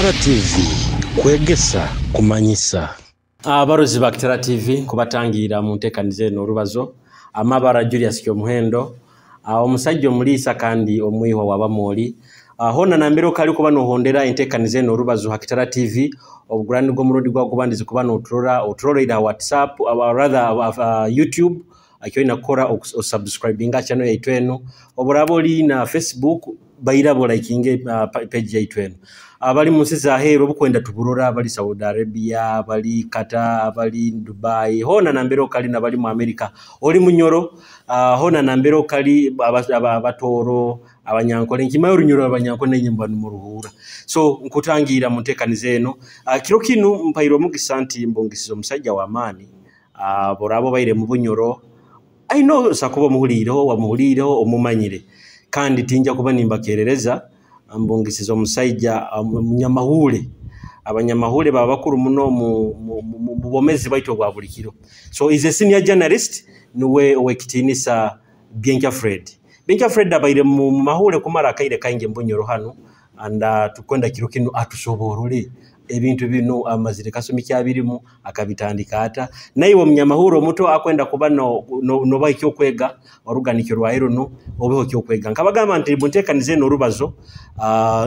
Kitara TV kwegesa kumanyisa abarozi ba Kitara TV kubatangira mu ntekanize n'orubazo amabara Julius Kyomuhendo omusajja omulisa kandi omuyihwa wabamoli hona nambero kali kuba no hondera intekanize n'orubazo ha Kitara TV obugurani bwo murundi gwa kubandize kuba no otrora ida WhatsApp or rather YouTube akyo inakora subscribinga channel yaitu eno oburaboli na Facebook bayirabo likinge page yaitu eno abali musiza hero bukwenda tuburura abali Saudi Arabia abali Qatar abali Dubai hona nambero kali nabali mu America oli munyoro hona nambero kali abatoro abanyankole nkimayo runyoro abanyankole nyimba mu ruhura so nkutangira mutekanize eno kiro kinu mpayiro mugisanti mbongisizo musajja wa amani borabo bayire mu bunyoro I know sakuba muhuliro wa muhuliro omumanyire kandi tinja kuba nimbakerereza mbongisizo musajja munyamahule abanyamahule baba bakuru muno mu bomezi baito bwa bulikiro so is a senior journalist nuwe owekitinisa Bienka Fred abaire mu mahule kumara kaire kainge mbonyoro hano anda tukwenda kiro kino atusoborole ebintu bino amazire kasomi kyabirimu akabitandika ata nayiwo mnyamahuro muto akwenda kuba no bayikyo kwega oruganikiro rwaero no obeho kyo kwega nkabagamba nti buntekanize no rubazo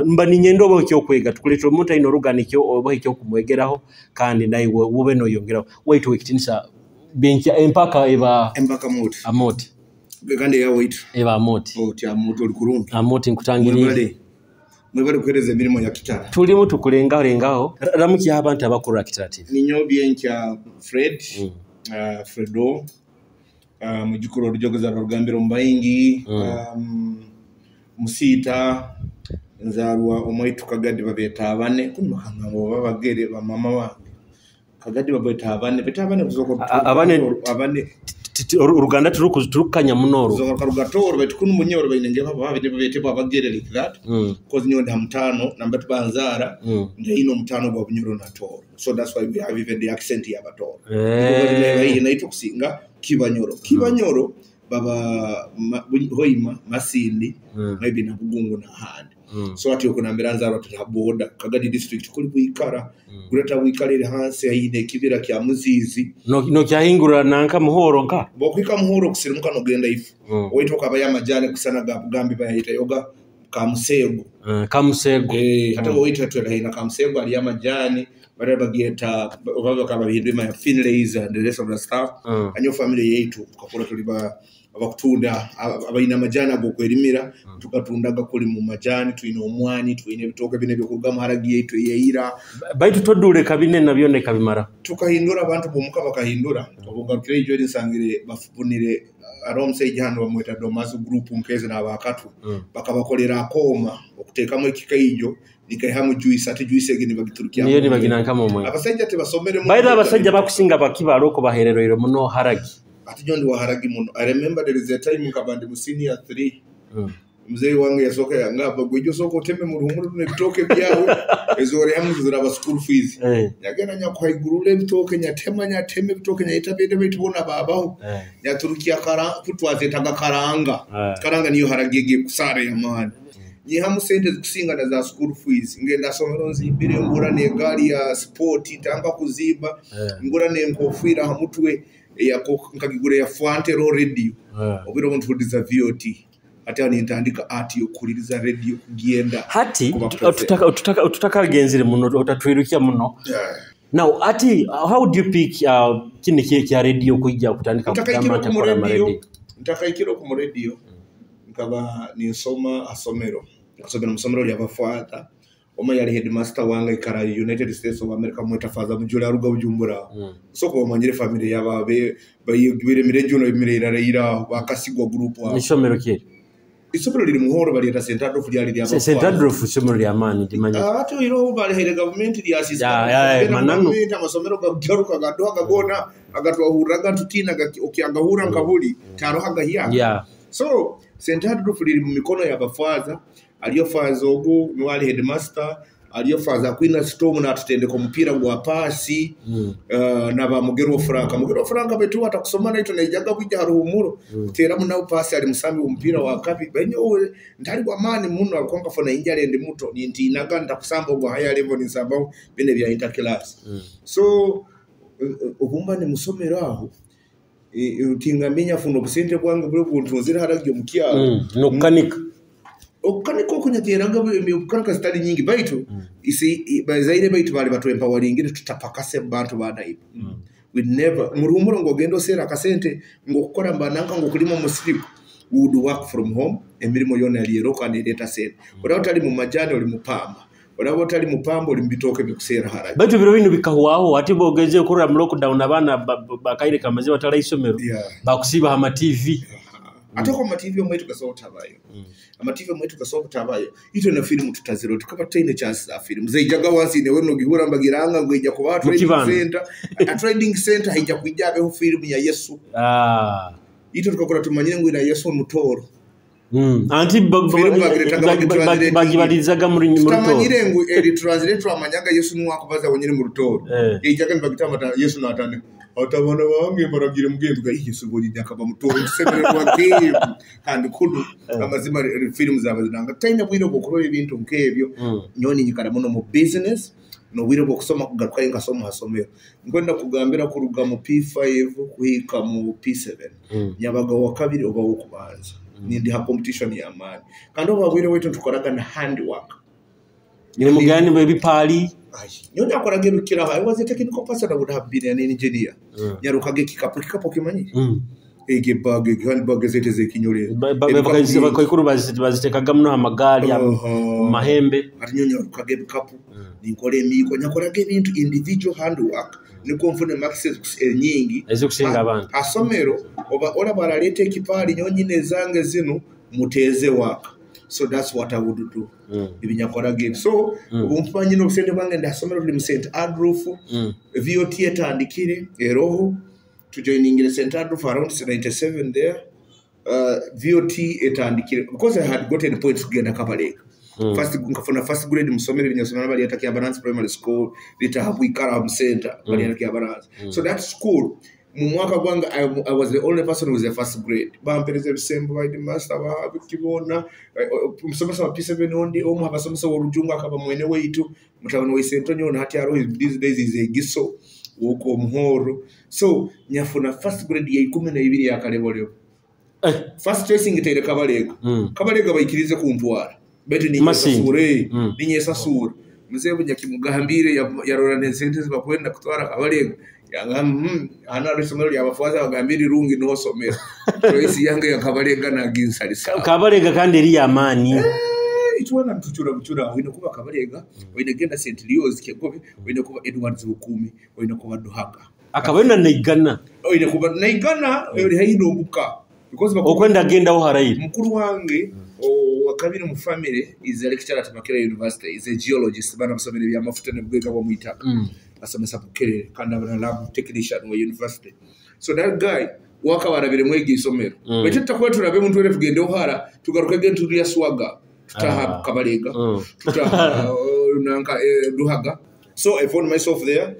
mba ninyendo obeho kyo kwega tukuletwa muto ino ruganikyo obeho kyo kumwegeraho kandi nayiwo ube no yongeraho wait wekitinisa Bienka empaka moti amoti begande ya wait eba amoti amoti olukurungi amoti nkutangirire mwebale kuhereza emirimo ya Kitara tulimu tukulengaho ramuki abantu abakuru Kitara TV ninyo Bienka Fred Fredo mujikoro rujogeza rugambiro mbayingi musita nzarwa omwitu kagadi babeta abane kunahanga ngo babagere ba mama wange kagadi babeta abane kuzoko abane uruganda turukanya munoro zo karugatoro betukunu munyoro bayinenge baba bete babagere like that cause nyonda mutano namba tubanzara ndino mutano bwa bunyoro na toro so that's why we have even the accent ya batoro inaito kusinga kibanyoro baba hoima masindi maybe na bugungu na handi so ati okunambira nzaro tutaboda kagadi district kuli kuikara kureta wikalire hanse ayine kibira kya muzizi no kyahingura nanka muhoro nka bokwika muhoro kusirimuka no genda ifu oito kabaya majane kusana gambi bayita yoga kamusego hata oito twela ina kamusego ali amajani bare bageta obaba kabahindwe my Finlays and the rest of the staff anyo family yetu tukakora tuliba abakutunda abayina majana gokwerimira tukatundaga kuli mu majani tuine omwani tuine bitoke bine byokuga maharagi yetu yeira baitu todule kabine nabyo kabimara tukahindura abantu bomuka bakahindura obugarukire ijo risangire bafunire aromse jihano bamweta Domaso group nkeze nabakatu bakabakolera akoma okutekamo ekikaijo nikahamu juice egini bagiturukiya niyo nibagina nkamo mwe abasajja tebasomere mu baida abasajja bakusinga bakibaroko baherero muno haragi ati jondi wa haragi muno I remember there is a time kabande mu senior 3 mzee wangu yasoka yangaba gwejo soko teme mu ruhumuru ne bitoke byawe ezore hamu zira ba school fees yagena nya kwa igurule bitoke nyateme bitoke nyita bede bitubona babaho nyaturukiya kutwaze taga karanga niyo haragege kusare yamani hamu sente kusinga na za school fees ngenda somero nzimbire ngura ne gari ya sport tanga kuziba ngura ne nkofira hamutwe yako nkagigure ya Fantero radio obiro muntu fudiza VOT ati ani ntandika ati yo kuliriza radio kugenda hati tutaka genzire muno otatwirukia muno now ati how do you pick kini kya radio kujja kutandika kugamba takora radio ntakaikiro ku radio nkaba ninsoma asomero musomero lya bafuata oma yali headmaster wanga ikara United States of America mweta faza mujula ruga bujumbura soko bamanyire family yababe bayigwire mirejo no mirira bakasigwa group wa isomero kye isomero liri muhoro bali eta Central of Liali ya Central of isomero lya mani dimanya ato iro bali hele government li assist manano amasomero garuka gadoka gona agatwa huraga tutina okiagahura nkabuli taro haga hiya so Central of liri mu mikono ya bafaza aliyo faza ogo nwali headmaster aliyo faza Queen Storm natutendeka omupira gwa pasi naba Mugero Franka betu atakusoma naito nayijaga kujja haruhumuro kutera munawo pasi ali musambi omupira wa kapi benyo ntali kwa mani muno akonga fona injale ndi muto nti naga ndakusamba gwa higher level ni sababu bine bya interclass so obumba ne musomero aho utingamenya funo busente bwange bwo kuntunzira haragyo mukyalo nokanika okanika okunyateraga mbyukanka stadi nyingi baitu isi bazaire baitu bali batu empowering tutapakase bantu badaiba we never murumuro ngo gendo sera kasente ngo kukora mbananga ngo kulima musiriku would work from home emirimo yone aliyeroka ne data set odawutali mu majani oli mupamba odawutali mupamba oli mbitoke bikusera haraji baitu biro bino bikahuwaho ati bogeze kurira mu lockdown abana bakaire kamaze batala isomero bakusiba hama TV atoko mativi omwetu kasota bayo amativi omwetu kasota bayo ito na film tutaziro tukapa tine chance za film zeijaga wansi ne weno gihura mbagiranga ngweja ku trading center haija kujabe ho film ya Yesu ito tukakora tumanyire ngwina Yesu mutoro anti bagibalizaga muri mutoro tamanyire ngo eri translate amanyaga Yesu nwakubaza wonyine mu rutoro eijaga mbagitama Yesu natane atabona bange baragire mugenzi ga Yesu bodi yakaba mutoro semere kwake kandi kudu amazima film zaba zinanga taina bwiro bokoro ibintu nkebyo nyoni nyikara muno mu business no bwiro bokusoma kugaruka ingasoma hasomero ngwenda kugambira kuruga mu P5 kuhika mu P7 nyabaga wa kabiri oba wo kubanza nindi ha competition ya mani kandi obabwire wetu tukoraga na handwork ni mugani bwe bipali nyonya akorage bikira I was a technical person that would have been an engineer nyarukage kikapo kimanyi ege bag handbag zete zekinyore bakayisiba koikuru bazitekaga muno amagari mahembe ati nyonya arukage bikapu ninkole emiko nyakorage ibintu individual handwork niko mfune maxes nyingi ezokusinga abantu asomero oba ola baralete kipali nyonyine zange zino muteze waka so that's what I would do ibinyakorage so umpanyi no sente bange ndasomero li St Adolf VOT etandikire eroho to joining in St Adolf around 97 there VOT etandikire because I had gotten points kugenda Kabalega first grade musomero binyasomero bali atakia Balance Primary School litahabu ikara center bali atakia Balance so that school mwaka gwanga I was the only person who was the first grade bampereze bisembo by the master ba kibona musomesa wa P7 ondi omu abasomesa worujunga akaba mwene weitu mutabano we Sento nyona hati aro these days is a giso woko muhoro so nyafuna first grade ya 12 ya kalebolyo first tracing itele Kabalega bayikirize kuntwara bete ni masure ninyesa sura mzee bunyakimugambire yarora nesente bakwenda kutwara Kabalega yanga ana risomero yabafuaza bagambiri rungi no somero choice yange ya Kabalega na ginsalisa Kabalega kandi eri amani itwana tuchura wino kuba Kabalega wino genda St Leo's kegobe wino kuba Edwards Bukumi wino kuba Duhaka akabena naigana wino kuba naigana yori haino buka because okwenda genda uharayi mukuru wange wakabiri mu family is a lecturer at Makerere University is a geologist bana musomero bya mafuta ne bwega bo muitaka asomesa Makerere kandi abana lab technician wa university so that guy waka barabire mwegi isomero bete takwa turabe muntu wele tugende uhara tugaruka gentu ya swaga tutaha Kabalega tutaha nanka Duhaga so I found myself there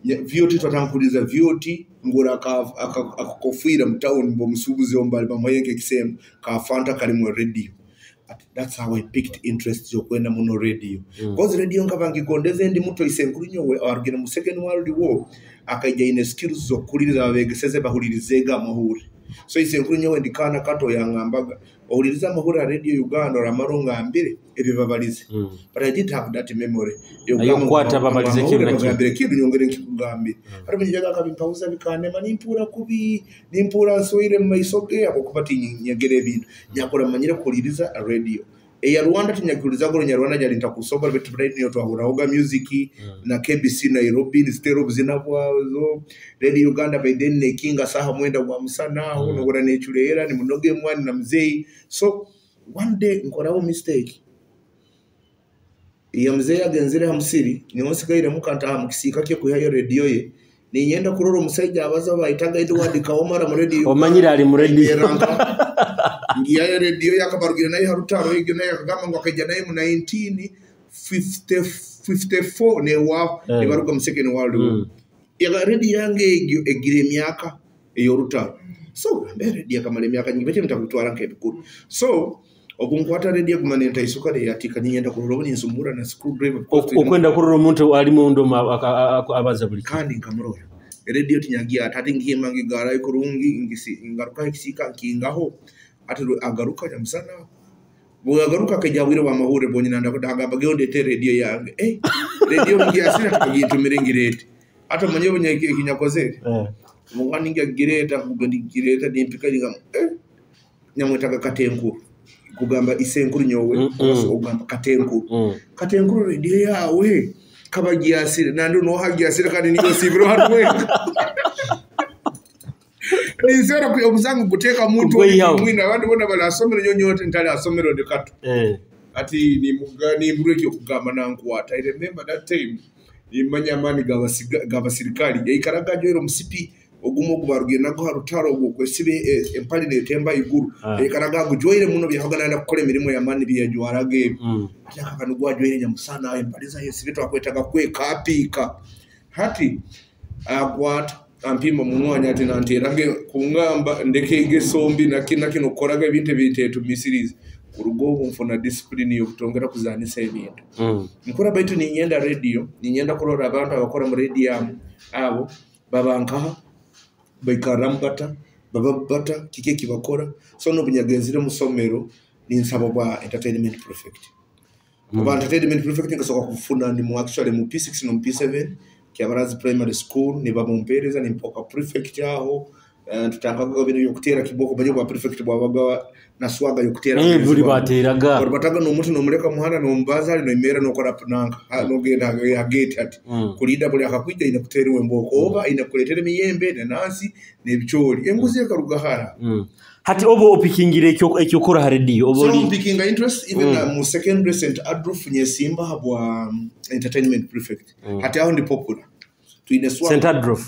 VOT twatankuliza VOT ngora akakofira mtown bo musubuze ombali bamoyenge kisemu ka fanta kali mu radio that's how I picked interest yo kwenda muno radio because radio ngabangi kondeze ndi muto isenkurinyo we argina mu second world war akaija ine skills zo kuliriza abegeseze bahulirizega amahuri so isenkurinyo we ndikana kato yangambaga ohuliriza amahuri radio Uganda ramaronga ambire ebibabalize but I didn't have that memory yokwata babalize kiru kiru nyongere nkikugambi arabijaga kabimpauza bikane manimpura kubi nimpura soire maisoge akokubati nyegere ebintu nyakora manyire kuliriza radio eya Rwanda tinyakuliza go Nyarwanda jali ntakusoba betu bright niyo twahurahoga music na KBC Nairobi ni stereo zinabwazo radio Uganda by then ne kinga saha mwenda wa musana uno gora nechure ni munoge mwani na mzee so one day nkoraho mistake iya mzee agenzere hamusiri nionsikaire mukanta mukisika ke kuhayo radio ye ni nyenda kuroro musajja abaza bayitaga Edward Kawomara mu radio omanyira ali mu radio ngiya radio yakabarugira nayo harutaro igyo nayo kagamba ngo akajya nayo mu 1954 54 ne wa ne baruka mu second world war ya radio yange egira emyaka eyorutalo so radio kamale emyaka nyingi bete mtakutwala nkebikuru so obunkwata radio kumanenta isuka de yatika ninyenda kurobo ninsumura na screwdriver okwenda kuroro muntu ali mundo abaza buli kandi nkamurora radio tinyagia atati ngimangi gara ikurungi ingisi ngaruka ikisika kingaho atero agaruka nyamusana bo agaruka kajawire wa mahure bonyina ndagamba geonde te radio yange radio ngiasira tukagitumire ngirete ato manye bonye kinyakozere mungani ngireta kugendi gireta dimpika ngam nyamwetaka katenkuru kugamba isenkuru nyowe ogamba katenkuru radio yawe kabagiasire nando no hagiasire kandi niyo sibiro hatwe nizera ku obuzangu guteka muntu mwina abandi bona balasomero nyonyote ntali asomero de katu ati ni mugani mbureke okugamba nankwata I remember that time imanya mani gabasirikali yaikaragajo ero musipi ogumo kubarugiye nago harutaro gwo sibe empali ne temba iguru yaikaragago joire muno byahogana na kukole mirimo ya mani byajwarage ataka kanu gwajoire nyamusana empali za yesibe twakwetaga kwekapika hati agwata ampima munwanya ati nanterage kungamba ndekege sombi nakina kino koraga ibintu bitetu misirize urugo mfuna discipline yo kutongera kuzanisa ibintu mukora baitu ninyenda radio ninyenda kurora abantu abakora mu radio abo babanka bayikarambata babata kike kibakora so no bunyagenzire musomero ninsabo ba entertainment prefect ba entertainment prefect ngasoka kufuna ni mu actually mu P6 no P7 Kiabarazi primary school ni babumpereza ni mpoka prefect yaho tutangaka bintu yokutera kiboko banyo kwa prefect bwabaga naswaga yokutera buri bateraga bataga no mutu no muleka muhana no mbazali no imera no kora punanga no genda ya gate ati kulida buli akakwija ina kuteriwe mboko oba ina kuletere miyembe na nasi nebicholi enguzi yakarugahara hati obo opikingire ekyo kora radio obo so pikinga interest even mu secondary St Andrew Nyesimba habwa entertainment prefect hati aho ndi popular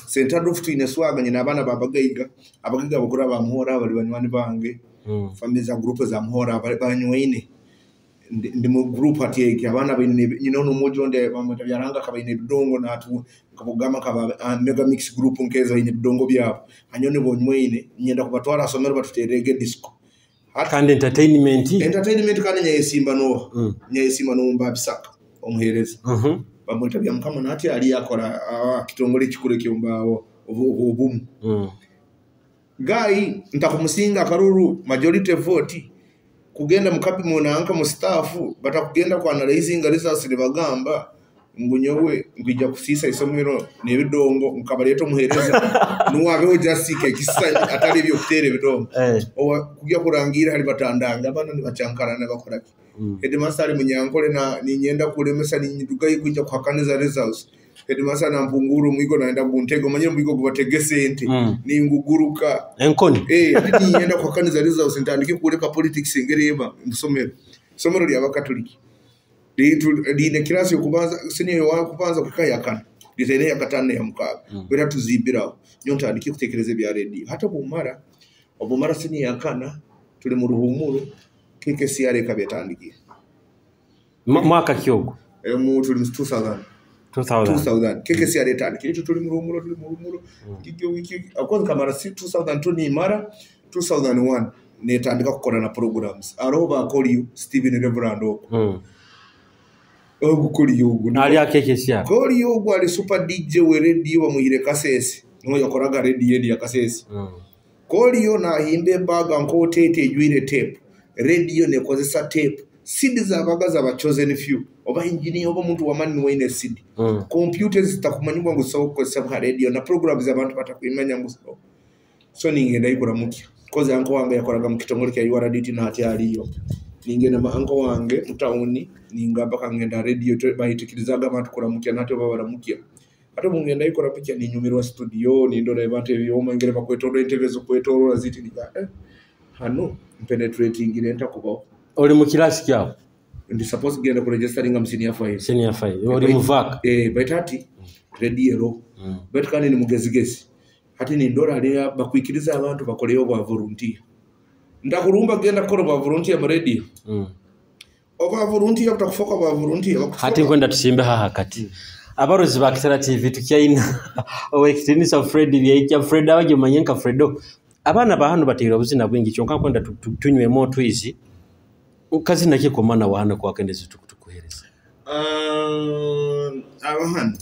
St Andrew tuineswaga nyina abana babagaiga abagiga bakora bamuhora bali banywani bange family za group za muhora bali banywaine ndi mu group ati abana bine nyina no mojo nde bamwe byaranga kabaine bidongo na atu kabugama kaba mega mix group nkeza ine bidongo byabo anyone bonywaine nyenda kubatwara somero batuterege disco kandi entertainment kandi nyesimba no mbabisaka omuhereza bamwita bya mukama nati ali yakora kitongole kikure kyombawo obumu guy ntakumusinga karuru majority vote kugenda mukapi mona anka mu staff batakugenda kwa analyzing results libagamba ngunyowe ngwijja kusisa isomero nebidongo mukabaleto muhereza nuwabeho jasike kisanya atali byo kutere bidongo kujya kurangira ali batandanga abana ni bacyankarana bakoraki Headmaster munyankole na ninyenda kulemesa ninyiduga yikujja kwa kaneza results Headmaster na mpunguru mwiko naenda kuntego manye mwiko kubategese ente ni nguguruka enkoni ati ninyenda kwa kaneza results ntandike kuleka politics ngereba somero lya bakatoliki Dine kirasi okubanza senior wa kubanza kukaya kana ditene ya katane ya mukaga bera tuzibira nyonta andiki kutekereze bya radio hata obumara senior ya kana tuli mu ruhumuro kike siare kabetandiki mwaka kyogo mu tuli 2000 kike siare tandiki tuli mu ruhumuro kike wiki akoze kamara 2002 ni mara 2001 netandika kukora na programs aroba koliyo Steven Reverend ogukuri yogo nali akekesya koli yogo ali super DJ we radio bamuhire kasese no yakoraga radio ya kasese koli yo na himbe baga nko tete jwire tape radio ne kozesa tape CD za bagaza ba chosen few oba engineer oba muntu wa mani wine CD computers zitakumanyibwa nguso ko sabha radio na programs abantu batakwimanya nguso so ningenda ikora muki koze anko wange yakoraga mukitongole kya URDT na hati aliyo ningena maango wange mutauni ningamba kangenda radio bayitikirizaga abantu kuramukia nato babaramukia ato mungenda ikora picha ni nyumirwa studio ni ndore bate byoma ngere bakwetoro intevezo kwetoro aziti nika hano penetrating irenta kubaho oli mu kirasi kyawo ndi suppose genda ku registering am senior 5 oli muvaka baitati radio betkani ni mugezigezi hati ni ndora ale bakwikiriza abantu bakoleyo bwa volunteer ndakurumba genda koro ba volunteer mu radio Oba volunteer kutakufoka ba volunteer hati kwenda tusimbe haha kati abarozi ba Kitara TV tukyaina owekitinisa Fred byeikya Fred abaje manyenka Fredo abana ba hano batira buzina bwingi kyonka kwenda tunywe mo twizi ukazi nake komana wana kwa kendeze tukuhereza abahano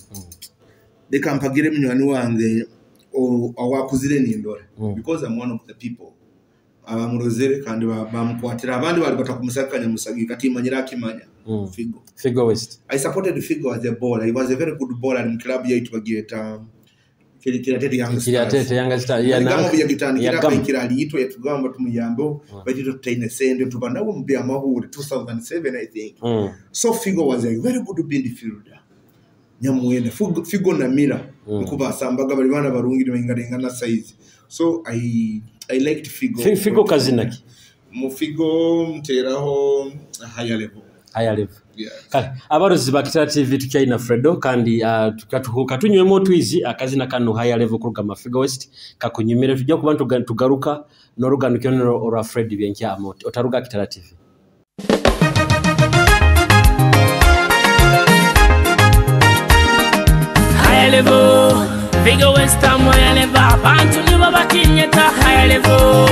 deka mpagire munywani wange awakuzire nindore because I'm one of the people abamurozere kandi bamukwatira abandi bali batakumusakanya musagi kati manyira akimanya Figo West. I supported Figo as a bowler. He was a very good bowler in club yetu bageta Kiratete Young Stars yana yagitani kirali yitwa yatugamba tumuyambo batito tutaine sende tubanda wo mbya mahuri 2007 I think so Figo was a very good midfielder nyamwene Figo na Mira kuba sambaga bali bana barungire bengarenga na size so I liked Figo kazinaki mu Figo mteraho higher level yeah. Abarozi ba Kitara TV tukyaina Fredo kandi tunywe twizi akazina kanu higher level kuruka Mafiga West kakunyumire tujya kubantu tugaruka noruganukyo ora Fred byenkya amoti otaruga Kitara TV higher level Figa West higher level abantu nibo bakinyeta higher level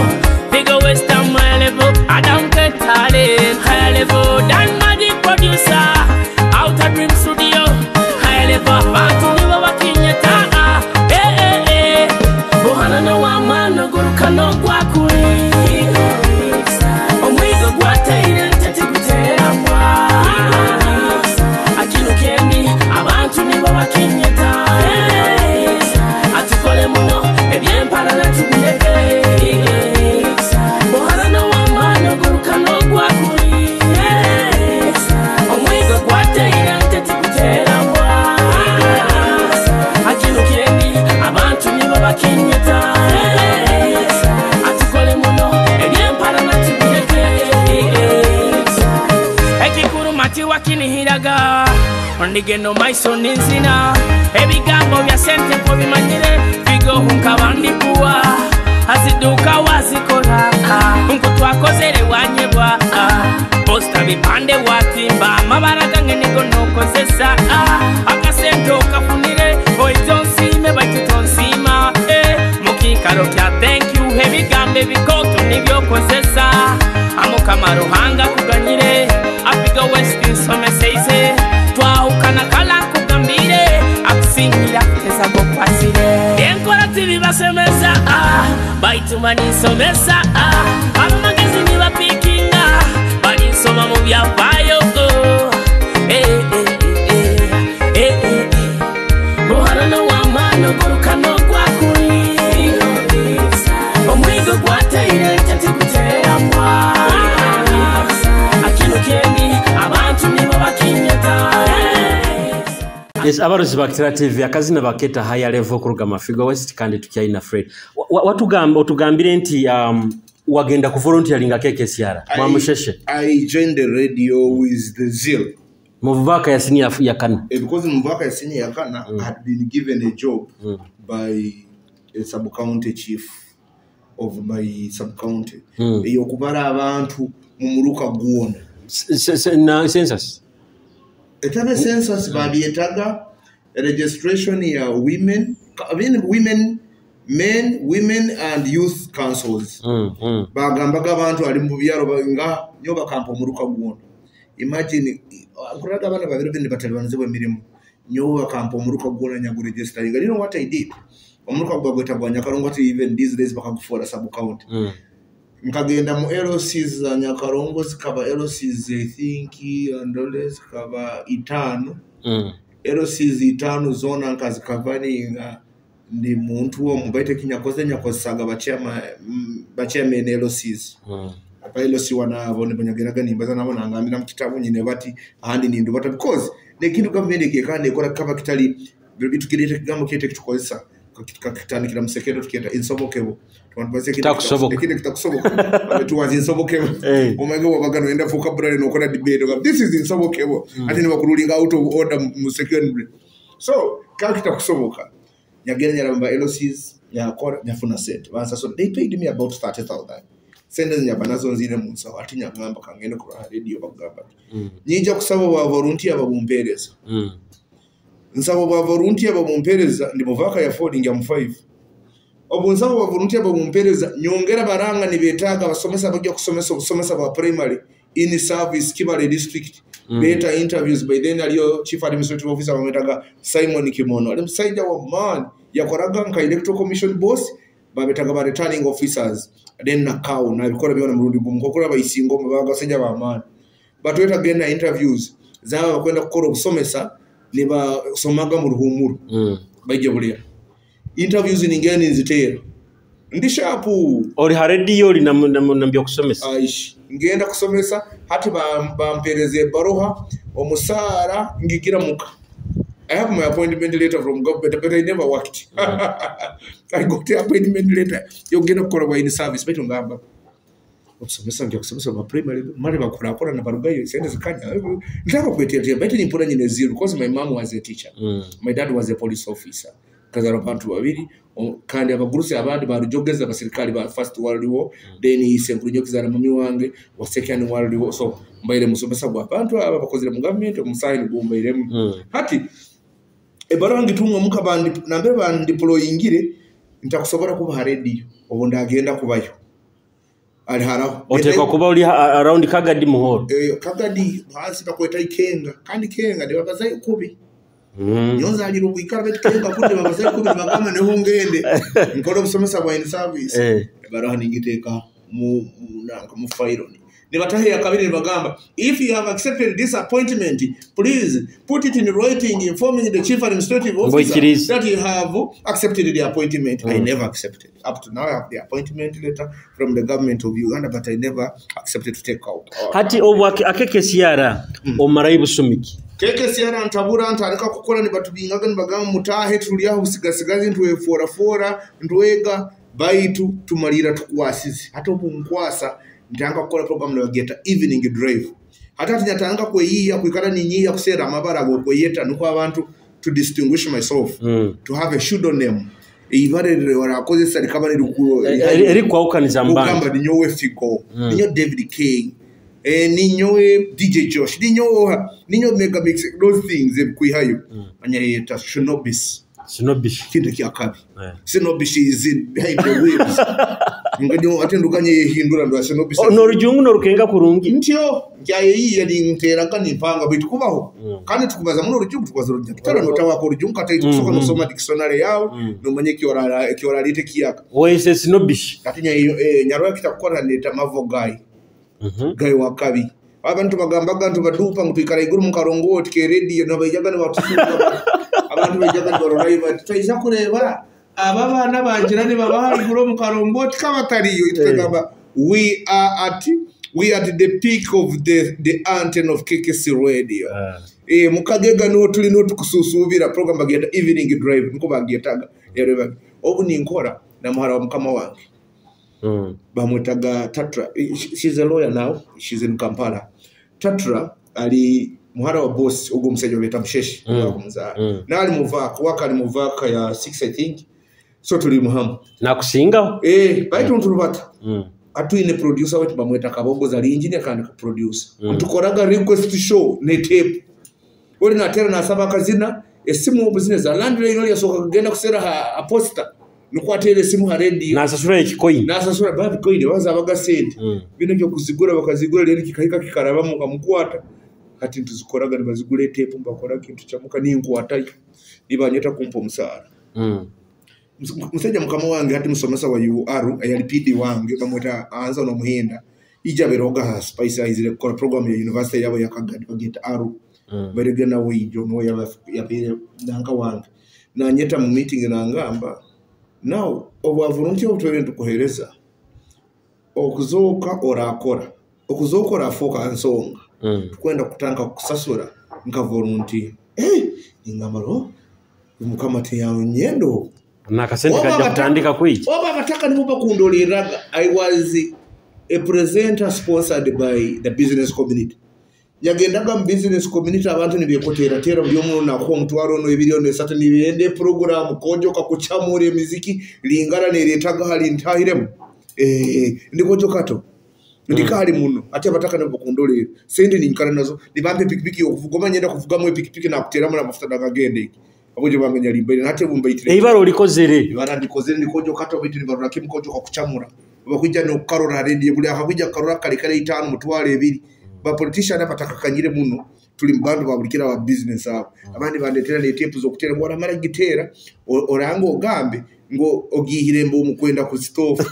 Figa West higher level Adam Ketale higher level Dan producer out at Dream Studio high level abantu nibo bakinyeta bohana no wamana guruka no gwakuri omwigo gwataire tete gutera mwa akinukendi abantu nibo bakinyeta atukole muno ebyempala na tubireke bohana no wamana guruka no gwakuri wakinihiraga ondigeno maiso ninzina ebigambo bya sente ko bimanyire Figo hunkabandi kuwa aziduka wazikora nko twakozere wanyebwa posta bipande watimba mabaraga ngenego nokozesa akasento kafunire oitonsime batitonsima mukikaro kya thank you hebigambe bikoto nibyo kozesa amukamaro hanga kuganyire Figa West insomeseize twahukana kala kugambire akusingira teza gokwasire enkora TV basemeza baitumani insomesa abamagezi niba pikinga bali nsoma mu byabayo bohana no wamano guruka no gwakuri omwigo gwataire tete gutera mwa Yes, abarozi ba Kitara TV akazina baketa higher level kuruga Mafiga West kandi tukyaina Fred. Otugambire nti wagenda ku volunteeringa KKCR. Mwamusheshe. I joined the radio with the zeal. Muvaka ya senior yakana. Because Muvaka ya senior yakana had been given a job by a sub-county chief of my sub-county. Yokubara abantu mumuruka guona. Na census. Etana census bali etaga registration ya women, men, women and youth councils. Bagambaga abantu ali mu byaro nga nyoba kampo muruka guona. Imagine kuraga bana babiri bindi batalibanze mirimo. Nyoba kampo muruka guona nyagu registering. You know what I did? Omuruka gwagweta gwanya karongo to even these days bakagufora sub county. Nkagenda mu LCs za Nyakarongo zikaba LCs I think and always kaba itano LCs itano zona nkazikavaninga ndi muntu wo mubaite kinyakoze nyakosaga bachairman LCs apa LC wanabone banyageraga nimbaza nabona ngambira mu kitabu nyine bati ahandi nindu bata because ne kintu government gekande ekora kaba kitali bitukirete kigambo kete kitukozesa kakitani kila msekero tukienda insobokebo twanbaze kitakusoboka tuwazi insobokebo omega wabagano enda vocabulary no kona debate this is insobokebo ati ni bakurulinga out of order mu secondary so kakitakusoboka nyagenda nyaramba LCs yakora nyafuna set basa so they paid me about 30,000 sente zinyaba nazo nzire mu nsawo ati nyagamba kangene ku radio bagamba nyinja kusaba ba volunteer babumpereza nsabo ba volunteer babumpereza ndi muvaka ya Ford ngya mu 5 obunsabo ba volunteer babumpereza nyongera baranga ni betaga basomesa bajja kusomesa ba primary in service Kibale district beta interviews by then aliyo chief administrative officer bametaga Simon Kimono ali msaida wa man yakoraga nka electoral commission boss babetaga ba returning officers then nakao na bikora byona murundi gumukokora bayisingo babaga senja ba man batweta genda interviews zaba bakwenda gukora obusomesa ne basomaga mu ruhumuru bajje bulia interviews ningeni nzitera ndi shapu ori radio ori nambyo kusomesa aish ngenda kusomesa hati bampereze baroha omusara ngigira muka I have my appointment letter from government but I never worked I got the appointment letter you get up for in service beto ngamba okusomesa ngyo kusomesa ba primary mari bakora na barugayo sende zikanya ndako kwetetea beto ni mpona nyine zero because my mom was a teacher my dad was a police officer kazara bantu babiri kandi abagurusi abandi barujogeza abasirikali ba first world war then isenkurinyo kizara mami wange wa second world war so mbaire musomesa gwa bantu aba bakozere mu government omusayini gumbaire hati ebarangi tumwe muka bandi nambe bandi deployingire ntakusobora kuba radio obonda agenda kubayo ali haraho oteka kuba uli around Kagadi muhoro Kagadi hasi bakweta ikenga kandi kenga de babazaye kubi nyonza ali rubikara betenga kuti babazaye kubi bagama ne hongende nkoro busomesa bwa in service baraho ningiteka mu file Nibatahe ya kabiri bagamba if you have accepted this appointment please put it in writing informing the chief administrative officer that you have accepted the appointment. I never accepted up to now. I have the appointment letter from the government of Uganda but I never accepted to take out hati obwake akeke siara omarayi busumiki keke siara ntabura ntareka kukola ni batubingaga nibagamba mutahe tuliya usigasigazi ntwe fora ndwega baitu tumalira tukwasizi hata obunkwasa ndanga kukola program ya geta evening drive hata tinyatanga kweyiya kwikala ninyiya kusera amabara go kweyeta nuko abantu to distinguish myself to have a pseudonym ibare warakoze sari kabane rukuyo eri kwa ukaniza mbanga kamba ninyowe figo ninyo David King ninyowe DJ Josh ninyo Mega Mix those things ekwihayo anyayeta Shinobis kinde kyakabi Shinobis is in behind the waves ngadi atendukanye yehindura ndo Shinobis no rujungu no rukenga kurungi ntyo njaye yiri ntera kandi mpanga bitu kubaho kandi tukubaza muno rujungu tukwaza rujungu kitara no tawa ko rujungu kata itusoka no soma dictionary yao no manye kiora lite kiyaka wese Shinobis katinya nyarwa kitakora neta mavogai gai wakabi abantu bagambaga ntu badupa ngutwikara iguru mu karongoti ke radio no bajaga ne batusuka abantu bajaga ndoro live twaisa kureba aba bana banjirane baba iguru mu karongoti kabatariyo itagamba we are at the peak of the anthem of KKC radio mukagega no tuli no tukususubira program bagenda evening drive nko bagiyetaga yareba obu ni nkora na muhara wa mukama wange bamwetaga Tatra. She's a lawyer now. She's in Kampala. Tatra ali muhara wa boss ugo msejo beta msheshi na ali muvaka ya 6 I think so tuli muhamu na kusinga baitu ntulubata atuine producer wetu bamweta kabogo za engineer kandi ku produce tukoraga request show ne tape uri na tera na saba kazina esimu business za landlady no yasoka kugenda kusera a poster nukwatele simu ha radio nasasura ekikoyi nasasura babi koyi baza bagasente bino cyo kuzigura bakazigura rero kikahika kikaraba mu kamukwata kati ntuzikoraga nibazigure tape mbakora kintu cyamuka ninkwata ibanyeta kumpa musara musajja mukama wange hati musomesa wa UR ayalipidi wange bamweta anza no muhinda ija beroga ha spice izire ko program ya university yabo yakagadi bageta aru beregena wijo no yapire nanga wange na nyeta mu meeting na ngamba now obu volunteer utwende kuhereza okuzoka orakora okuzoka orafoka ansonga tukwenda kutanga kusasura nka volunteer ingamaro mukama te yawe nyendo nakasente kaja kutandika kwichi oba bataka nimuba kundoliraga I was a presenter sponsored by the business community yagendaga mu business community abantu nibiyekotera tera byo muno nako mutwaro no ebiriyo ne sata nibiyende program kojo kakuchamure muziki lingara ne letaga hali ntahiremo ndikojo kato ndikali muno ate abataka nabo kundolera sente ninkana nazo nibampe pikipiki okuvugoma nyenda kuvuga mu pikipiki na kutera mu mafuta dagagende akoje banganya limbe nate bumba itire ibaro likozere ibara ndikozere ndikojo kato bitu nibarura kimkojo kwa kuchamura bakujja no karora radio buli akakujja karora kale 5 mutwale 2 ba politician abataka kanyire muno tuli mbandu babulikira wa business abo abandi bandetera ne tipu zo kutera mbona mara gitera orango ogambe ngo ogihire mbo mukwenda ku stove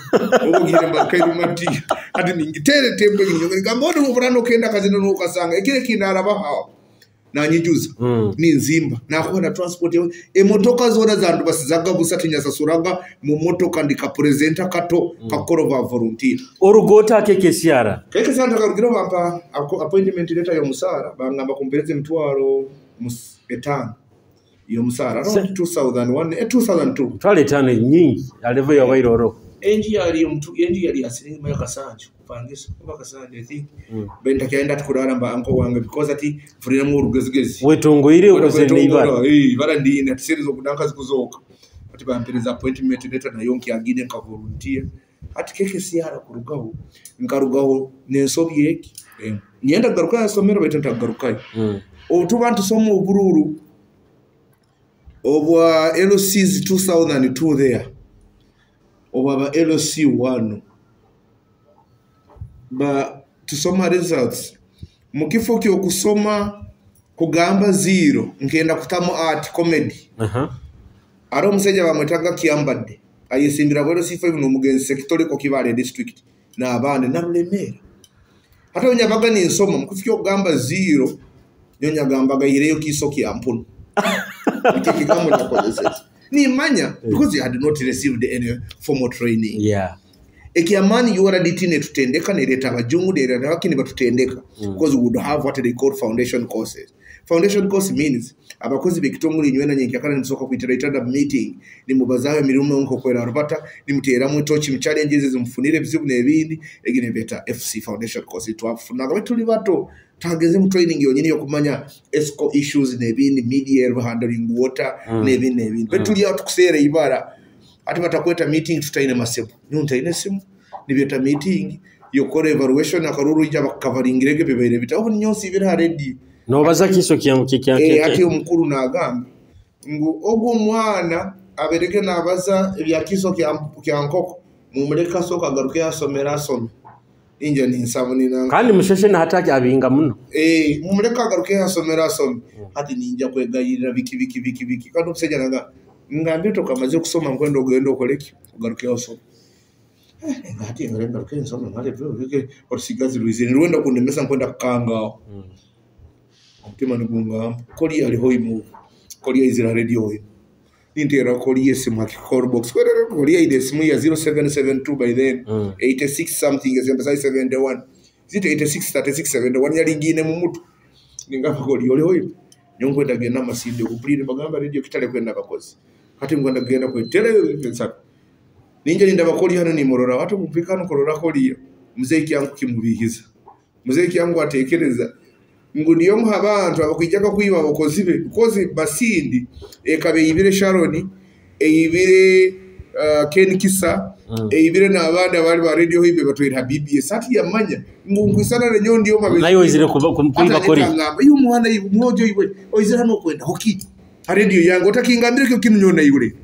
ogihire mbakairo mati ati ningitere tembe nyo ngambona ubulano kenda kazino nokasanga ekire kinara bahawo nanyijuza ni nzimba nakona transport emotoka zona zandu basizaga busatinya sasuraga mu motoka ndika presenter kato kakorova volunteer orugota kekesiara santa karugiro bampa appointment letter yo musara bangamba kumpeleze mtwaro etano yo musara 2001 twale tano nyingi alevo ya wairoro enji yali asini mayo kasanju pangisa kuba kasanju I think benda kaenda tukurara mba anko wange because ati furira mu rugezigezi wetongoire ukozene ibara bara ndine atiserizo kudanka zikuzoka ati bampeleza appointment letter na yonki agine nka volunteer ati keke siara kurugaho nkarugaho nensobyeki nyenda garuka yasomero betenta garukai otubantu somo ubururu obwa LCs 2002 there obwa LC 1 ba tusoma results mukifo kyo kusoma kugamba 0 ngenda kutamo art comedy aro museja bamwetaga Kiambadde ayesimbira bwero C5 no mugenzi sector ko Kibale district na abande na Rulemera hata onyabaga ni nsoma mukifyo kugamba 0 nyonyagambaga ireyo kisoki ampuno ni manya because you had not received any formal training ekiamani you are ditine tutendeka nereta abajungu nereta bakini batutendeka because we would have what they call foundation courses. Foundation course means abakozi bekitongole nywena nyenki akana nisoka kuiteraita meeting ni mubazawe mirume nko kwera rubata ni mutera mu tochi mu challenges zimfunire bizibu nebindi egine beta FC foundation course twafuna gabe tuli bato tageze mu training yonyine yo kumanya ESCO issues nebindi media handling water nebindi betuli out kusere ibara ati batakweta meeting tutaine masebu nyunta ine simu nibeta meeting yokore evaluation akaruru ija bakavaringirege bebere bitaho nyonsi bira ready no baza kiso kyanke ati omukuru nagambe ngo ogwo mwana abereke nabaza ebya kiso kyankoko mumuleka soka garuke yasomera asome inje ni nsabuni nanga kandi musheshe na hataki abinga muno mumuleka garuke yasomera asome ati ninja kwegayirira biki kandi useja nanga ngambe to kamaze kusoma nkwendo ogenda okoleki garuke yasome ngati ngarenga garuke nsome ngale bike orisigazi ruizeni rwenda kundemesa nkwenda kanga Tima ngunga koli aliho imu koli izira radio intera koli yesimu akikor box koli ide simu ya 0772 by then 86 something is emphasize 71 zite 86 36 71 yali ngine mu mutu ningapa koli ole hoyo nyongo ndagenda masinde kupulire bagamba radio kitale kwenda bakozi kati ngwanda genda ku tele pensa ninje ninda bakoli hano ni morora watu kupikano korora koli muzeki yangu kimubihiza muzeki yangu atekereza nguniyo muhabantu abakwijaka kuyiba abakozi be kozi basindi ekabe ibire Sharon ibire Ken Kisa ibire na abandi bari ba radio hibe batwira BBS ati yamanya ngungwisana na nyondi yo mabe nayo izire kuyiba kori uyu muhana mwojo iwe oizira no kwenda hoki radio yango takingambire ko kinu nyona iwe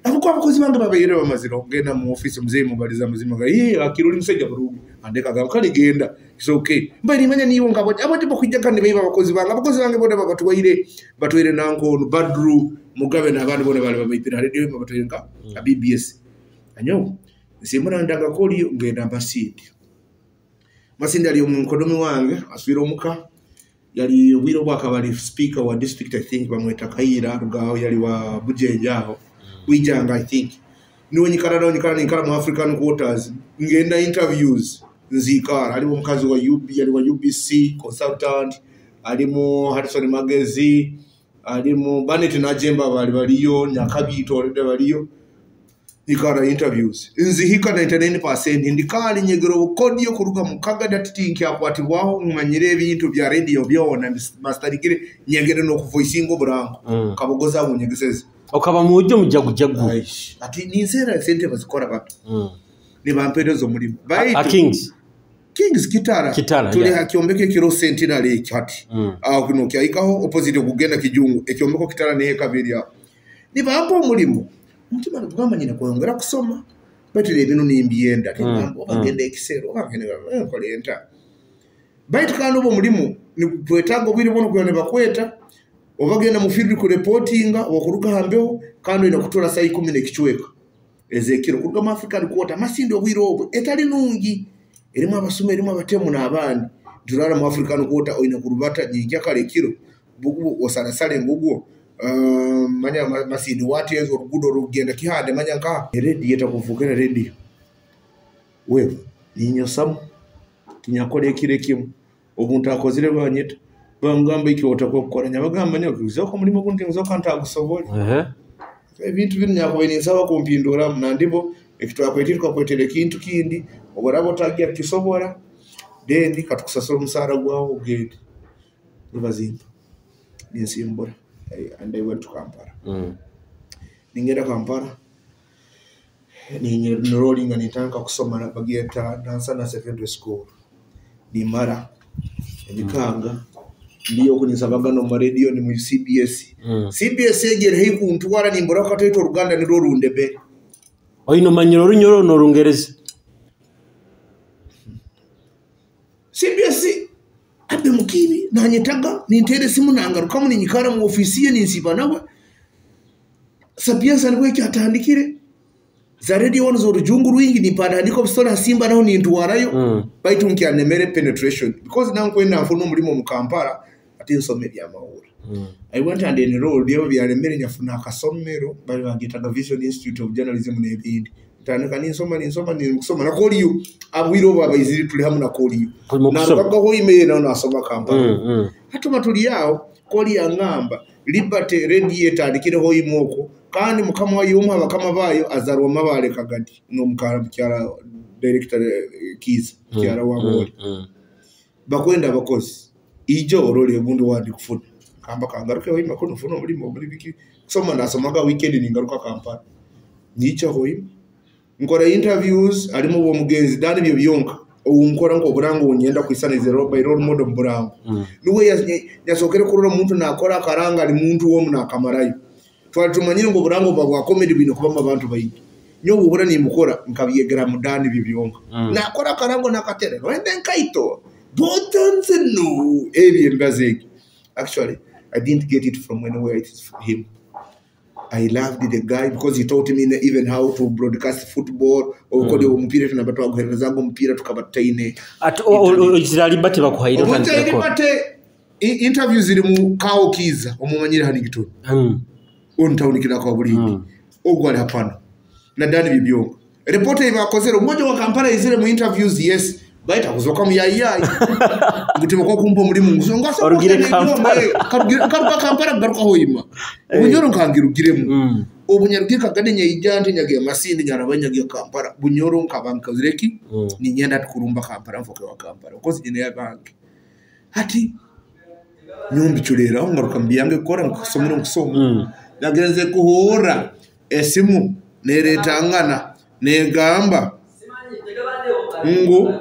abuko abakozi bange babayire bamaziro ngenda mu office muzeye mubaliza muzima ga akiruli musejja burugu andeka gakali genda it's okay mbali manya niyo ngabo abandi bakwijaka ne bayiba abakozi bange bode batwire nanko Badru Mugabe na abandi bode bali babayipira radio batwirenga BBS anyo simura ndaga koli ngenda masindi ali omunkodomi wange aswira omuka yali wiro bwakabali speaker wa district I think bamweta Kaira rugao yali wa Bujenjaho Wijanga I think niwe nyikara mu African quarters ngenda interviews nzikara ali mukazi wa UB yali wa UBC consultant ali mu Harrison Magezi ali mu Banet na Jemba baliyo Nyakabito baliyo nikara interviews nzihika 99% ndikali nyegero kodi yo kuruga mukaga datitinki akwatibwaho umanyire ebintu bya radio byona masterikire nyegere no ku voicingo burango kabogoza bunyegeseze okaba mujyo mujagujagu ati nizera sente bazikora bato ne bampeereza omulimu Kings Kitara tuli hakyombeke kiro Centenary ekati kuno kyayikaho opposite kugenda Kijungu ekyombeko Kitara ne kabiri aho ne bampa omulimu mutima ngamba nyina kwongera kusoma batire ebintu nimbyenda tingambo bagenda ekisero bagenda kolenta baitu kandi omulimu ni kwetaga obwire bono kuyone bakweta obagenda mu field ku reportinga okuruka hambeho kandi ina kutola sai 10 nekichweka ezekiro kuruka mu African quarter masindi obwire obwo etali nungi erimu abasuma erimu abatemu n'abandi tulala mu African quarter oina kurubata nyinja kale kiro bugu osana sale ngugwo manya masindi wati ezo rugudo rugenda kihande manya nka ready yeta kuvukana ready wewe ninyo samu tinyakole kire kimu obuntu akozire banyeta bangamba iki otakokoranya bagamba nyo kuzoko mulimo kunti nzoka ntagusobole ebintu bino nyakobeni sawa kumpindura mnandibo ekitwa kwetirwa kwetele kintu kindi oborabo tagia kisobora dendi katukusasura musara gwawo gate nibazimba ninsimbora and I went to Kampala ningera Kampala ni rolling anitanga kusoma na bageta Nansana Secondary School ni mara ebikanga ndiyo kunisabaga no mu radio ni mu CBS CBS egere hiku ntwara ni mboroka taito Ruganda ni rorunde be oyino manyiro runyoro no rungereza CBS abe mukibi nanyetaga nintere simu nangaruka mu nyikara mu ofisi ye ninsiba nawe Sapienza niwe cyatandikire za radio one zo rujungu ruingi ni pada ndiko bisola simba naho ni ntwarayo baitu nkyanemere penetration because nanko ina mfuno mulimo mu Kampala ati nsome bya mahura I went and enrolled yo byaremere nyafuna akasomero bali bagitaga Vision Institute of Journalism nebindi tandika ninsoma kusoma na koliyo abwiro babayiziri tuli hamu na koliyo na bakwa ho email na nasoma Kampala hatuma tuli yao koli ya ngamba Liberty Radiator ndikire ho imoko kandi mukama wa yumha bakama bayo azarwa mabale kagati no mukara mukyara director Kiza kyara wa Moli bakwenda bakozi ijo orole bundu wandi kufuna kamba kangaruke hoima kono funo muri biki soma ndasomaga weekend ningaruka Kampala nicho hoima nkora interviews alimo bo mugenzi dani byo byonka unkora ngo burango unyenda kwisanize by role model burango nuwe yasokere kurura muntu nakora karanga ali muntu wo muna kamarayo twatumanyire ngo burango bwa comedy bino kuba abantu bayiti nyo bubura ni mukora nkabiyegera mudani byo byonka nakora karango nakatere wende nkaito buttons no mbazeki actually I didn't get it from anywhere. It is from him. I loved the guy because he taught me even how to broadcast football or kode mpira tunabatoa guhereza zangu mpira tukabataine at Israeli bate bakuhaira kandi bate interviews ziri mu Kao Kiza omumanyire hani gitoni on town kina kwa bulindi ogwali hapana na dani bibyongo reporter bakozero mmoja wa Kampala izire mu interviews yes baita kuzoka mu yayi ngitimo ko kumpa muri mungu so ngaso orugire Kampala garuka hoyima ubunyoro nkangira ugiremo ubunyarugire kagane nyijante nyagiye masindi nyarabanyagiye Kampala bunyoro nkabanka zireki ni nyenda tukurumba Kampala mfoke wa Kampala kozi nyine ya banki hati nyumbi chulera aho ngaruka mbiyange kora nkusomera nkusoma nagenze kuhora esimu neretangana negamba ngo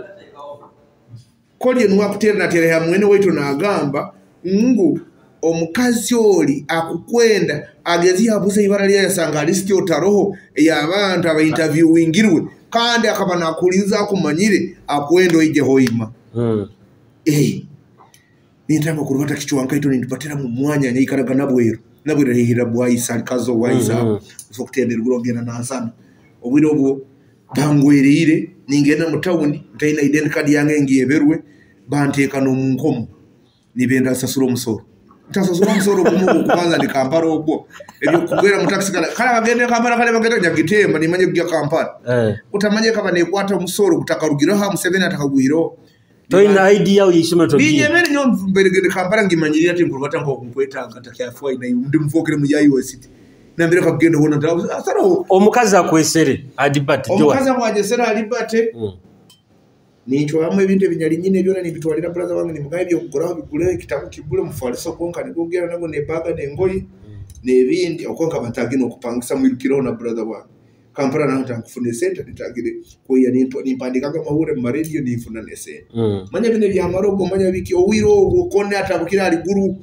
kodi nwa kutera na tere hamwene wetu na agamba ngo omukazi oli akukwenda agezi habuze ibara lya yasanga listi otaroho y'abantu aba interviewingirwe kandi akaba nakuliza kumanyire akwendo ije hoima nitamba kurubata kichwanka ito nindipatira mu mwanya nyikaraga nabwero hira bwayisa kazo wayisa so kutendera gurongena nansana obwiro obwo bangwerire ningena mu town ntaina identity card yange ngiyeberwe banteka no munkomo nibenda sasuro musoro ntasasuro musoro kumungu kubanza ndi Kampala obwo ebyo kugwera mu taxi kala bagende Kampala kale bagenda nyagitemba nimanye kujya Kampala utamanye kaba nekwata umusoro kutakarugira ha Museveni atakaguhiro toina idea uyishima to biye bere nyo mberegede Kampala ngimanyiri ati ngurubata ngo kunkweta ngatakya fwa ina ndi mvokere mu yayi wesiti nambere kabgendo hona ndawo asaro omukazi akwesere adibate jo omukazi akwagese adibate nicho amwe ibintu binyali nyine byona nibitwalira brother wangu nimugaye byo kugura bigure kitabu kibule mufaliso konka nigogera nago nebaga nengoyi nebindi okonka batagino kupangisa mu kirona brother wangu Kampala nanta nkufune sente nitagire kweya nimpandikaga amahule mu radio nifuna ne sente manya bine bya marogo manya biki owiro okone atabukira ali guru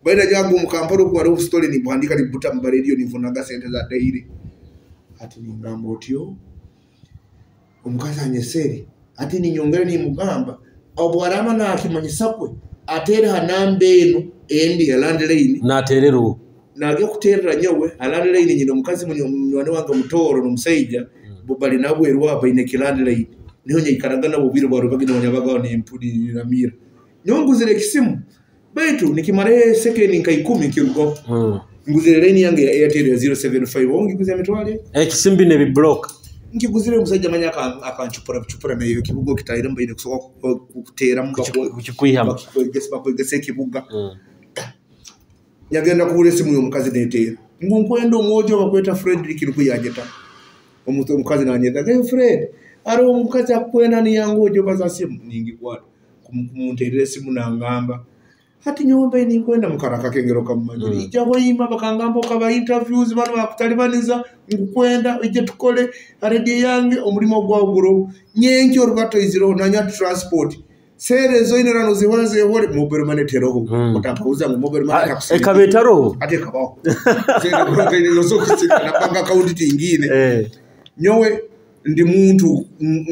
baina jangu mu Kampala ku wali story nimpandika nibuta mu radio nifunaga sente za daily ati ningambo otyo omukazi anyeseri ati ninyongere ni mugamba obwarama na akimanyisakwe atera hanambe eno endi ya land lane na terero nage kuterera nyowe land lane nyino mukazi munywane wanga mutoro no musaija bobali nabwe rwaba ine land lane niho nyikaraga nabo biro baro bagino banyabaga ni impudi ramira nyonguzire kisimu baitu nikimare second nkai 10 kirugo nguzire lane yange ya Airtel ya 075 ongi kuze metwale kisimbi ne biblock ngiguzire musajja manyaka akanchupura nayo kibugo kitayira mbaine kusoka kutera mbako kuchikuihama kwegese kibuga yagenda kubule simu yo mukazi netera ngunkwendo mojo bakweta Frederick rukuyageta omukazi nanyeta Fred aro omukazi akwenda ni yangu ojo baza simu ningi kwata kumuterere simu nangamba hati nyombe ni kwenda mukaraka kengero kamanyiri ija wayima bakangamba okaba interviews bano bakutalibaniza ngukwenda ije tukole radio yange omulimo gwaguro nyenki orubato iziro nanya transport serezo inerano zihora zehore mobile money teroho mutapauza ngo mobile money taxi ekabetaro ate kabaho sene kuroke lozo kusika na bank account tingine nyowe ndi muntu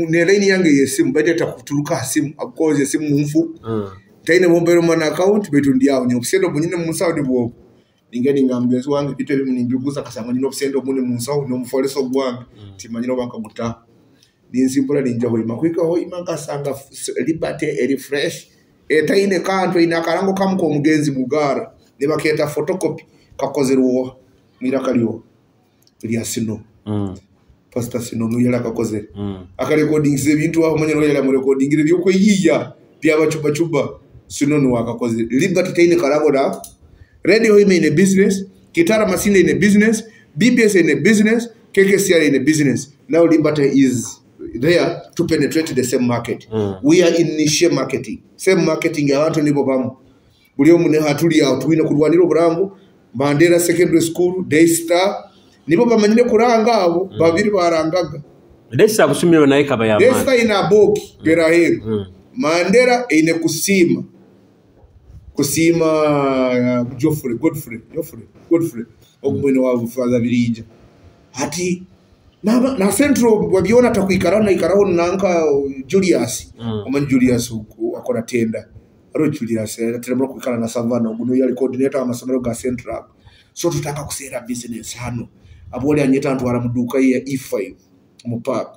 nereni yange yesimu badeta kutuluka simu akoze simu mfu taine mobile money account betu ndiawo nyopsendo bunyine musawo ndibo ningeni ngambezi wange bitebe munimbyuguza kasanga nyino obsendo mune musawo no mufoleso gwange timanyiro banka guta ninsimpula ninja hoima kwika hoima kasanga liberty eri fresh taine kanto ina karango kamko mugenzi mugara nebaketa photocopy kakozeruwa mirakaliwo bya sino pastor sino nuyela kakoze akarecording se bintu aho manyiro yela mu recording byo ko yiya byaba chuba sino no wakakoze liberty taine karango da radio in a business Kitara Masinde in a business BBS in a business KKCR in a business now liberty is there to penetrate the same market we are in niche marketing same marketing abantu nibo bamu buli omune hatuli ya tuwina kurwanira burango Bandera secondary school Daystar nibo bamanyire kuranga abo babiri barangaga Daystar busumire naye kaba yamana Daystar ina boki berahero Mandera ine kusima Godfrey ogumwene wa father birija hati na central wabiona takuikarana ikaraho nanka Julius oman Julius akora tenda aro Julius ateremba kuikara na Savannah oguno yali coordinator wa masomero ga central so tutaka kusera business hano abole anyeta ntwara muduka ya E5 mu park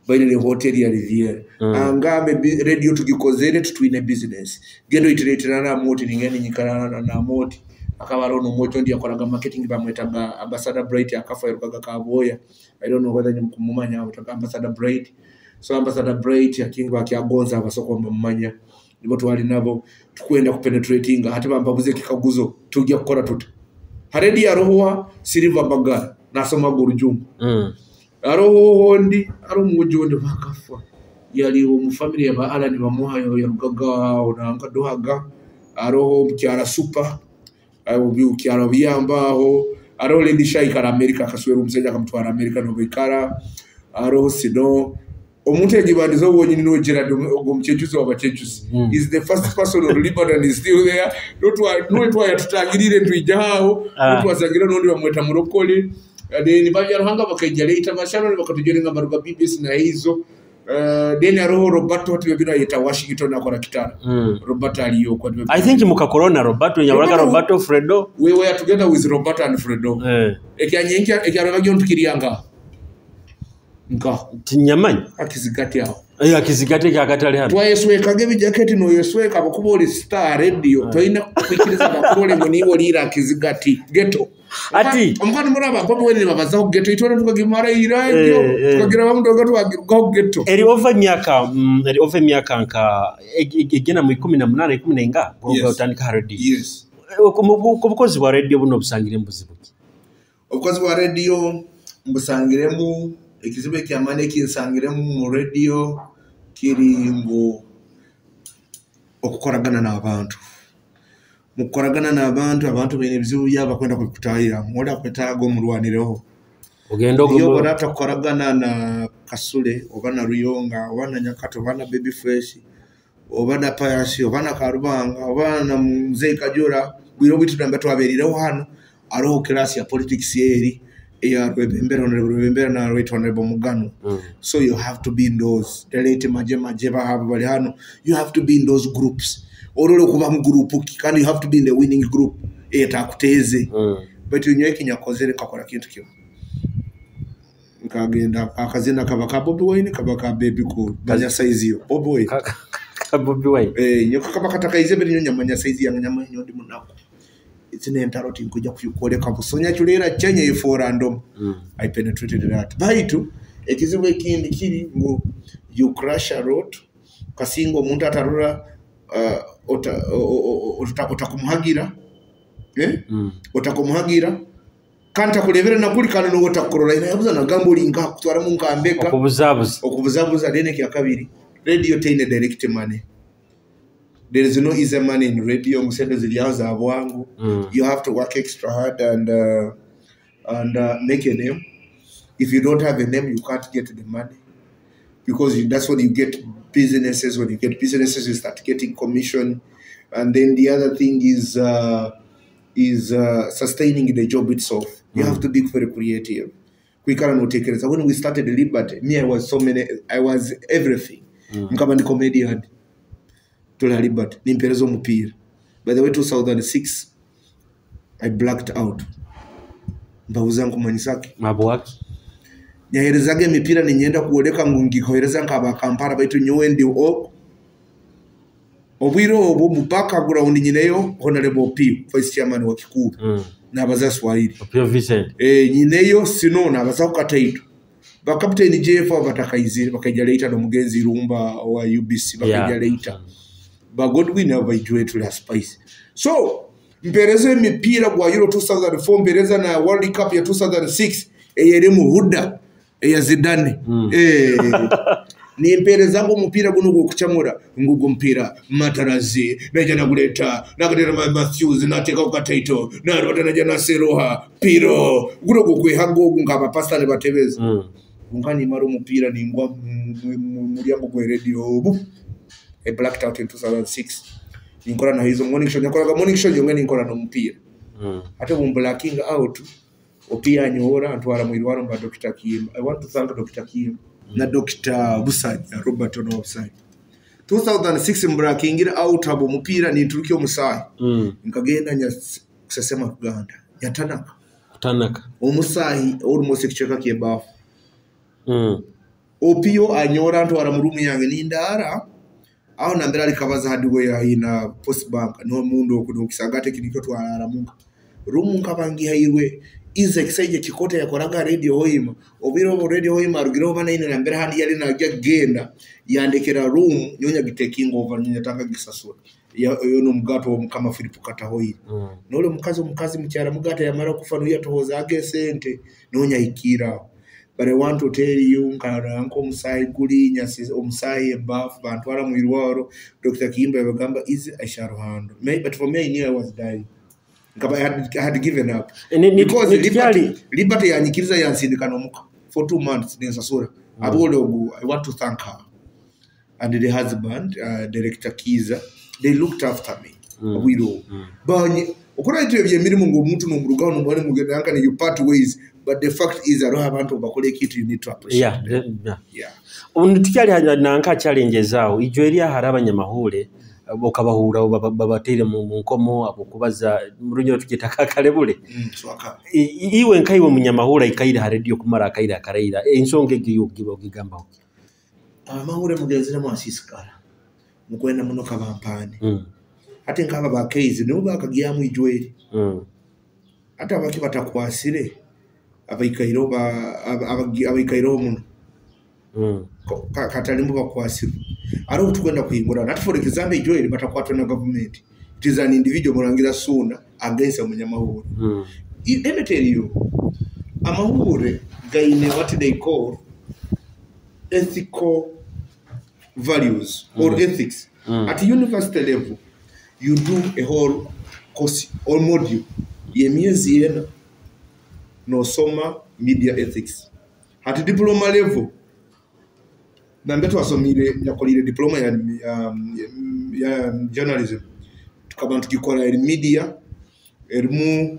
baile le hotel ya Riviera angambe radio tugikozere tutuine business gendo iterera na moti ningeni nyikarana na moti akabaro no moto ndi akoraga marketing bamwetaga Ambassador Bright akafa yarukaga kaboya I don't know whether nyumkumumanya utaga Ambassador Bright so Ambassador Bright yakingwa akyagonza abasoko mmanya nibo twali nabo tukwenda kupenetrating hata bambabuze kikaguzo tujya gukora tuta haredi ya rohowa Silver Bagara nasoma gurujumu aroho ndi aro mujondo bakafa yali mu family ya Alan bamuhayo yarukaga onanga dohaga aroho mkyara super ayo byukyara biyambaho aroho lendi shaikara America kaswera umusajja akamutwara America no bikara aroho sido omuntu egibandizo wonyine no Gerard ogomchechuzo abachechuzi is the first person of Lebanon is still there no twa tutagirire ntwijao no twazagira no ndi bamweta murokole then babyarahanga bakajyaleta bashano bakatujenga maruga BBS na hizo then aroho Roberto hatu bino yeta Washington akora kitara Roberto aliyo kwa I think muka corona Roberto nyawaraka Roberto Fredo we were together with Roberto and Fredo ekyanyenkia ekyaraga ntukirianga nka tinyamanyi akizigati aho akizigati kakatali hano twayesweka gebi jacket no yesweka bakuboli Star Radio toina kwikiriza bakuboli ngo niwo lira akizigati ghetto ati omukana muraba babo wene babazaho ghetto itwara tukagimara iradio tukagira bamudoga twagirwa ghetto eri over myaka nka egena mu 18 10 ngo utandika radio yes kubukozi wa radio buno busangire mbuzibuki obukozi wa radio mbusangiremu ekizibe kyamane kinsangiremu mu radio kiringo okukoragana n'abantu mukoragana n'abantu abantu bene bizibu yaba kwenda kukutayira mwola kwetago mulwanireho iyo bonata koragana na Kasule oba na Ruyonga oba na Nyakato oba na Babyface oba na Payasi oba na Karubanga oba na Mzee Kajura bwiro bitu namba twaberiraho hano aroho class ya politics yeri ya Rwebembera na Honorable Mugano. So you have to be in those relate majeba have bali hano, you have to be in those groups orolo kuba mu group kandi you have to be in the winning group etakuteze but unyoye kinyakozere kakora kintu kiyo nkagenda akazina kabaka Bobby Wine kabaka Baby Cool banya size yo Bobby Wine Bobby Wine nyoka kabaka takaize beri nyamanya size yang nyama nyondi munako itine entaroti nkujya kuyikoleka busonya cyulera cyenye ifo random I penetrated that baitu ekizibu ekindi kiri ngo you crash a road kasingo umuntu atarura otakumuhagira otakumuhagira kanta kulebera nakuli kana no otakorora ina yabuza na gambo linga kutwara mu nkambeka okubuzabuza dene kya kabiri radio taine direct money. There is no easy money in radio. You have to work extra hard and make a name. If you don't have a name, you can't get the money because that's when you get businesses. When you get businesses, you start getting commission, and then the other thing is sustaining the job itself. You have to be very creative. We cannot take it. So when we started the Liberty, me, I was everything. I'm a comedian. Liberty nimperezo mupira. By the way 2006 I blacked out. Mbauza nkumanisaki mabwaki nyaherezage mipira ninyenda kuoleka ngikohereza nkaba Kampala baitu nyowendi obwiro obo mupaka ground nyineyo Honorable P Vice Chairman wa Kikuru nabaza Swahili Pio Vincent nyineyo sino nabaza kukataito ba captain JF batakayizira bakajya later no mugenzi Rumba wa UBC bakajya later ba Godwin abaijwe to la spice. So mpereza emipira gwa Euro 2004 mpereza na World Cup ya 2006 eyere muhuda eya Zidane ni mpereza ngo mupira guno gwo kuchamura ngugo mpira Matarazi naja naguleta nagatera Matthews nateka ukataito na rota naja na Seroha Piro guno gwo kwehago ngaba pastor batebeza ngani maro mupira ni ngwa muriambo gwe radio I blacked out in 2006. Ninkora na hizo morning show. Nyakora morning show yonge ninkora no mpira. Ate blacking out. Opia nyora antwara mwili waro mba Dr. Kim. I want to thank Dr. Kim na Dr. Busai na Robert on website. 2006 blacking out abo mpira ni turukio Musai. Nkagenda nya kusema Uganda. Yatanaka. Omusai almost kicheka kiebafu. Opio anyora antwara murumu yange ni ndara. Aho nambera likabaza hadiwe ya ina Post Bank no mundo okudokisagate kiniko twara munga rumu nkabangi hairwe ize kisaije kikote ya koraga radio hoima obiro radio hoima rugiro bana ina nambera handi yali na genda yandekera room nyonya gitaking over nyonya tanga gisasura yo no mugato kama Philip kata hoyi nole mukazi mucyara mugata ya mara kufano yatohoza age sente nyonya ikira. But I want to tell you, Nkaranko Musai Guri, Nyasi Musai Buff, Bantwara Mwirwaro, Dr. Kimba Bagamba is a shadow hand. But for me, I knew I was dying. I had given up. Because Liberty and Nikilza Yansindikanomuka for 2 months in Sasura. I want to thank her. And the husband, Director Kiza, they looked after me. We do. But Okora to be a minimum of Mutu Murugano, one Muganaka, and you part ways. But the fact is, I don't have to bakoleki it. You need to appreciate. Yeah. Untukali nanka challenges zao. Ijweria haraba nyamahule. Okabahura babatere mu nkomo abukubaza murunyo tukitaka kalebule. Swaka. Iwe nkaiwe munyamahula ikaida haradio kumara akaida karaida. Ensonge giyo gigamba. Amahule mugezera mu asiskara. Mukwenda muno kabampane. Ate nkaba bakeizi no bakagiyamu ijweri. Ate abaki batakwasire. Abaikairo muno katalimbu bakwasiru ari utukwenda kuyingura not for example joy batakwatwa na government. It is an individual murangira sooner against umunyamahuru. Let me tell you, amahuru gaine what they call ethical values or ethics. At university level you do a whole course or module yemiezi yena n'osoma media ethics. At diploma level, nambe twasomire yakolire diploma ya journalism. Tukaba tukikola media, erimu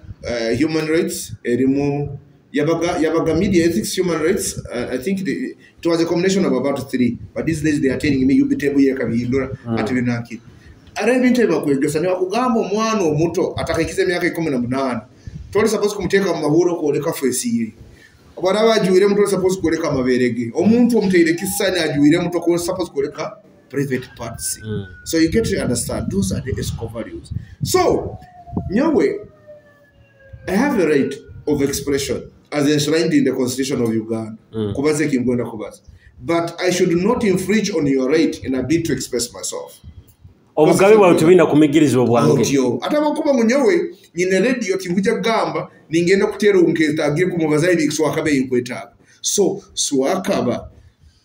human rights, erimu yabaga media ethics, human rights. I think it was a combination of about 3. But these days they are telling me you be table here kabihindura ati binaki. Arabinte bakwegesa ne bakugamba omwana omuto atakakize emyaka 18. Toli suppose kumuteka mu mahuro kuoleka face ye. Abana bajuire muto suppose kuoleka maberege. Omuntu omuteyire kisanya ajuire muto ko suppose kuoleka private parts. So you get to understand those are the ESCO values. So, nyowe, I have a right of expression as enshrined in the Constitution of Uganda. Kubaze kimgonda kubaza. But I should not infringe on your right in a bid to express myself. Obugabe bwa tubina kumigiriza obwange. Atabakuba munyowe nyine radio tinguja gamba ningenda kutera unketa agire kumubaza ibi swakabe inkweta. So swakaba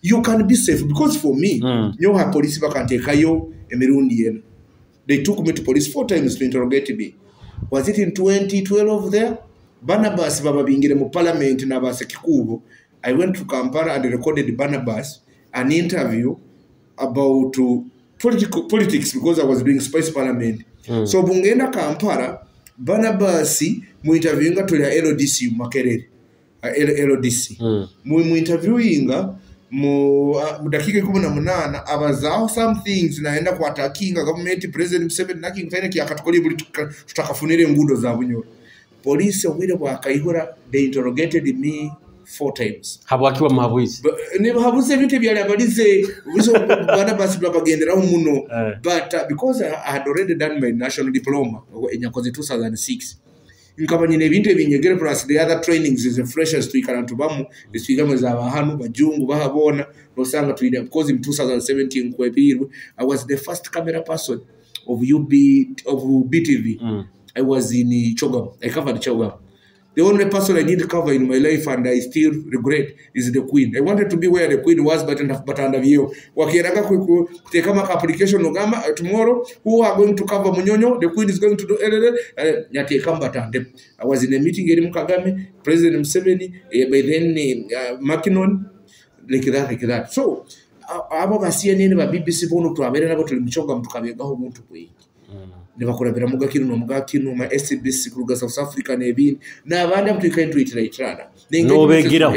you can be safe because for me nyo ha police bakantekayo emirundi yena. They took me to police 4 times to interrogate me. Was it in 2012 there? Barnabas baba bingire mu parliament na base kikubo. I went to Kampala and recorded Barnabas an interview about politics because I was doing Spice Parliament. So bungenda Kampala Barnabas mu interviewinga to ya LDC Makerere. LDC. Mu interviewinga mu dakika 18 abazaho some things naenda ku attacking government president Museveni naking fine ki akatukoli buli tutakafunire ngudo za bunyoro. Police wile bwakayihura they interrogated me 4 times. Habwakiwa mahabuizi. Ne habuze bite byali abalize bizo Barnabas bagenderaho muno. But because I had already done my national diploma in 2006. Nkabanye nebinte binyegere plus the other trainings is a freshers to ikarantubamu biswigamo za bahanu bajungu bahabona nosanga tuida because in 2017 kwebirwe I was the first camera person of BTV. I was in Chogam. I covered Chogam. The only person I didn't cover in my life and I still regret is the Queen. I wanted to be where the Queen was, but under view. Wakiraga take a application Nogama tomorrow. Who are going to cover Munyonyo? The Queen is going to do I was in a meeting in Kagame, President Museveni, by then Makinon, like that. So, abo CNN ba BBC bono to abere nabo tulimuchoga mtukabega ho muntu kwe. Nebakorabira mugakino no mugakino ma SBC kuruga South Africa nebindi na abandi mtukaye twitirana no begira.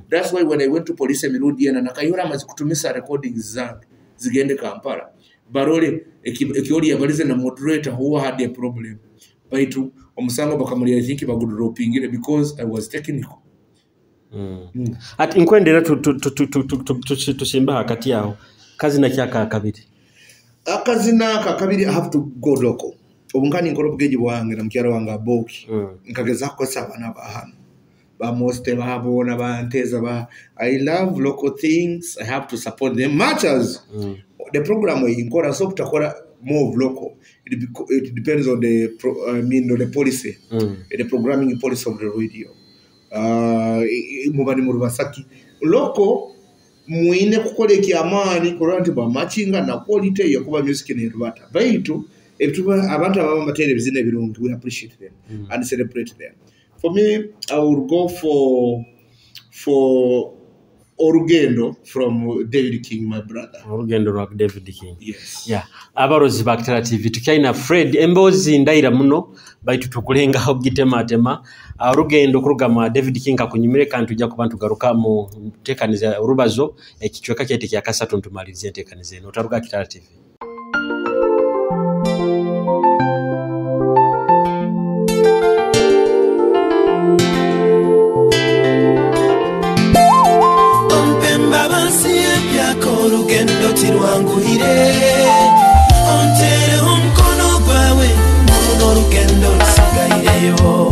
That's why when I went to police Mirudi na nakayura amazi kutumisa recordings zangu zigende Kampala barole ekioli yabalize na moderator who had a problem baitu omusango bakamuli I think bagudropingire because I was technical. At inkwendera tusimba hakati yao kazi na kyaka kabiri. Akazina kakabiri I have to go local. Obungani nkorobugeji bwange na mkyara wanga boki. Nkageza ko sabana bahano. Ba moste bahabona ba anteza ba. I love local things. I have to support them much as the program we inkora so tutakora more of local. It depends on the the policy. The programming policy of the radio. Mubani murubasaki local muine kukoleki amani koranti ba matchinga na quality yakuba music ne rubata baitu ebituba abantu ababa matele bizine birungi we appreciate them and celebrate them. For me I would go for Orugendo from David King, my brother. Orugendo rock David King. Yes. Yeah. Abarozi Bacteria TV tukaina Fred embozi ndaira muno baitu tukulenga ogitematema Orugendo kurugama David King akunyimire kantu ja kubantu garuka mu tekaniza urubazo ekichweka kyete kya kasatu ntumalizie tekanize no taruka Kitara TV. Orugendo tirwanguhire ontere umkono gwawe mu orugendo sigaireyo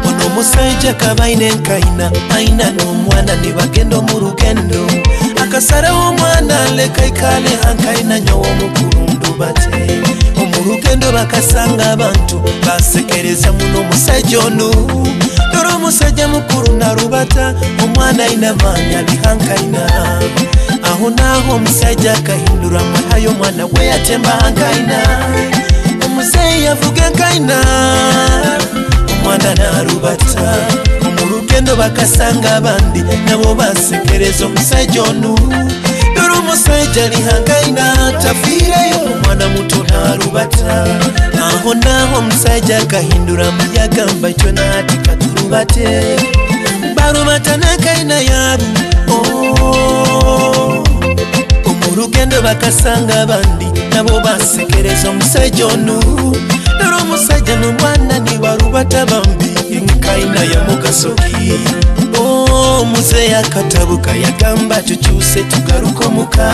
ono musaija kabaine nkaina aina n'omwana nibagendo mu rugendo akasara omwana lekaikale hankaina nyowo mukurundu bate Urugendo bakasanga abantu basekereza muno musajja ono dore omusajja mukulu narubata omwana ayina maanyi alihankaina aho naho omusajja akahindura mwahayo omwana we yatemba hankaina omuzeeyi yavuga enkaina omwana narubata mu lugendo bakasanga abandi nabo basekereza omusajja ono dore omusajja alihankaina tafiireyo omwana muto narubata aho naho omusajja akahindura muyagamba ekyo naati katurubate barubata n'enkaina yaabu omulugendo bakasanga abandi nabo basekereza omusajja ono dore omusajja n'omwana nibarubata bambi enkaina ya mugasoki omuzeeyi akatabuka yagamba tukyuse tugaruka omuka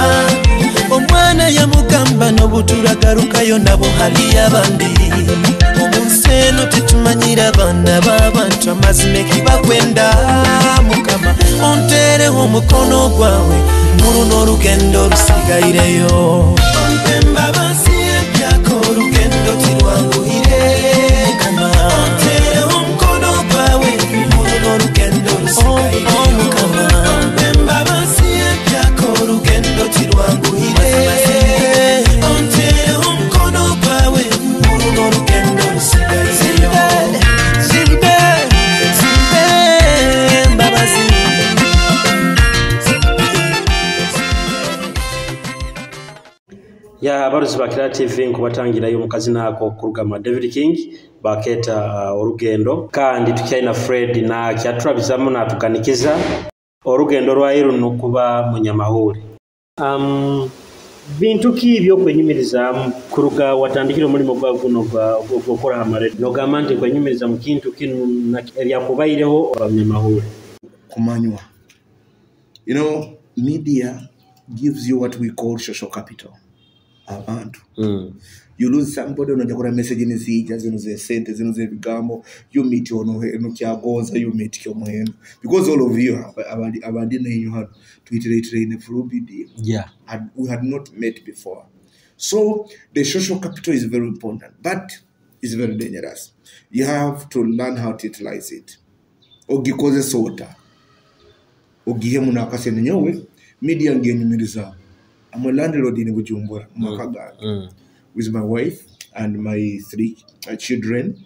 omwana yamugamba n'obuturagarukayo nabo hali abandi omunsi eno tetumanyira abaana b'abantu amazima ekibakwenda mukama onteereho omukono gwawe mu luno olugendo lusigaireyo ompemba bansi ebyako olugendo tirwanguhire mukama onteereho omukono gwawe mu luno olugendo lusigaireyo mukama ompemba bansi ebyako olugendo tirwanguhire onteereho omukono gwawe mu luno olugendo lusigaireyo zimbe mbabazi ya abaruzi ba Kira TV nkubatangirayo mukazi nako kurugama David King baketa orugendo kandi tukyaina Fred na kyaturabizamu natuganikiza orugendo rwayiru nokuba munyamahuri bintu kibyo kwenyumiriza kuruga watandikira mulimo gwa guno gwa amare no gamante kwenyumiriza mu kintu kinu yakubaireho abanyamahuri kumanywa. You know, media gives you what we call social capital. Abantu. You lose somebody on the message in zija zino ze sente zino ze bigambo, you meet ono kyagoza, you meet kyomuhendo, because all of you abandi na you had to iterate in through BD. Yeah, we had not met before. So the social capital is very important, but it's very dangerous. You have to learn how to utilize it. Ogikoze sota ogiye munakase nyowe media ngenyumiriza. I'm a landlord in Bujumbura, with my wife and my 3 children.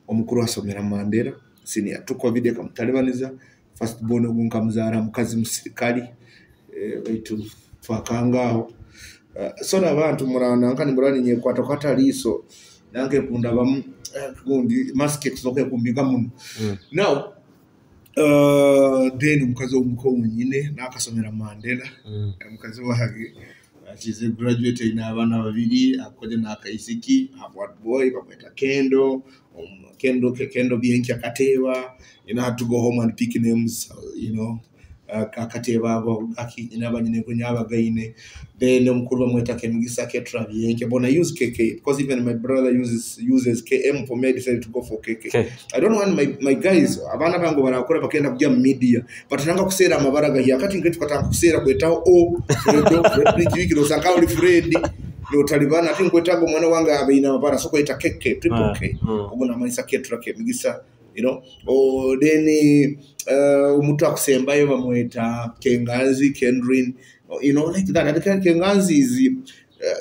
Omukuru asomera Mandela, senior tuko video kamutalebaniza, first born ogunkamzara mukazi musirikali baitu twakanga so nabantu murana nkani murani nye kwata liso nange kunda bam kundi mask zoke kumbiga muno. Now then mukazi omuko nyine nakasomera Mandela mukazi wahage she's a graduate in abana babiri akoje na akaisiki award boy bamweta Kendo bienki akatewa, you know, had to go home and pick names, you know, akatewa aki inabanyine kunyaba gaine then mukuru bamweta Kemgisa Ketra bienki, but I use KK because even my brother uses KM for me. I decided to go for KK. Okay. I don't want my guys abana bango barakora bakenda kujya media but nanga kusera amabaraga ya kati ngetu katanga kusera kwetaho Fred no sanga uli Fred no Taliban ati kwetago mwana wanga abeina mabara so kweta KK triple K ubona manisa Ketra Kemgisa, you know, or then umutu akusembayo bamweta Kengazi Kendrin, you know, like that. I think Kengazi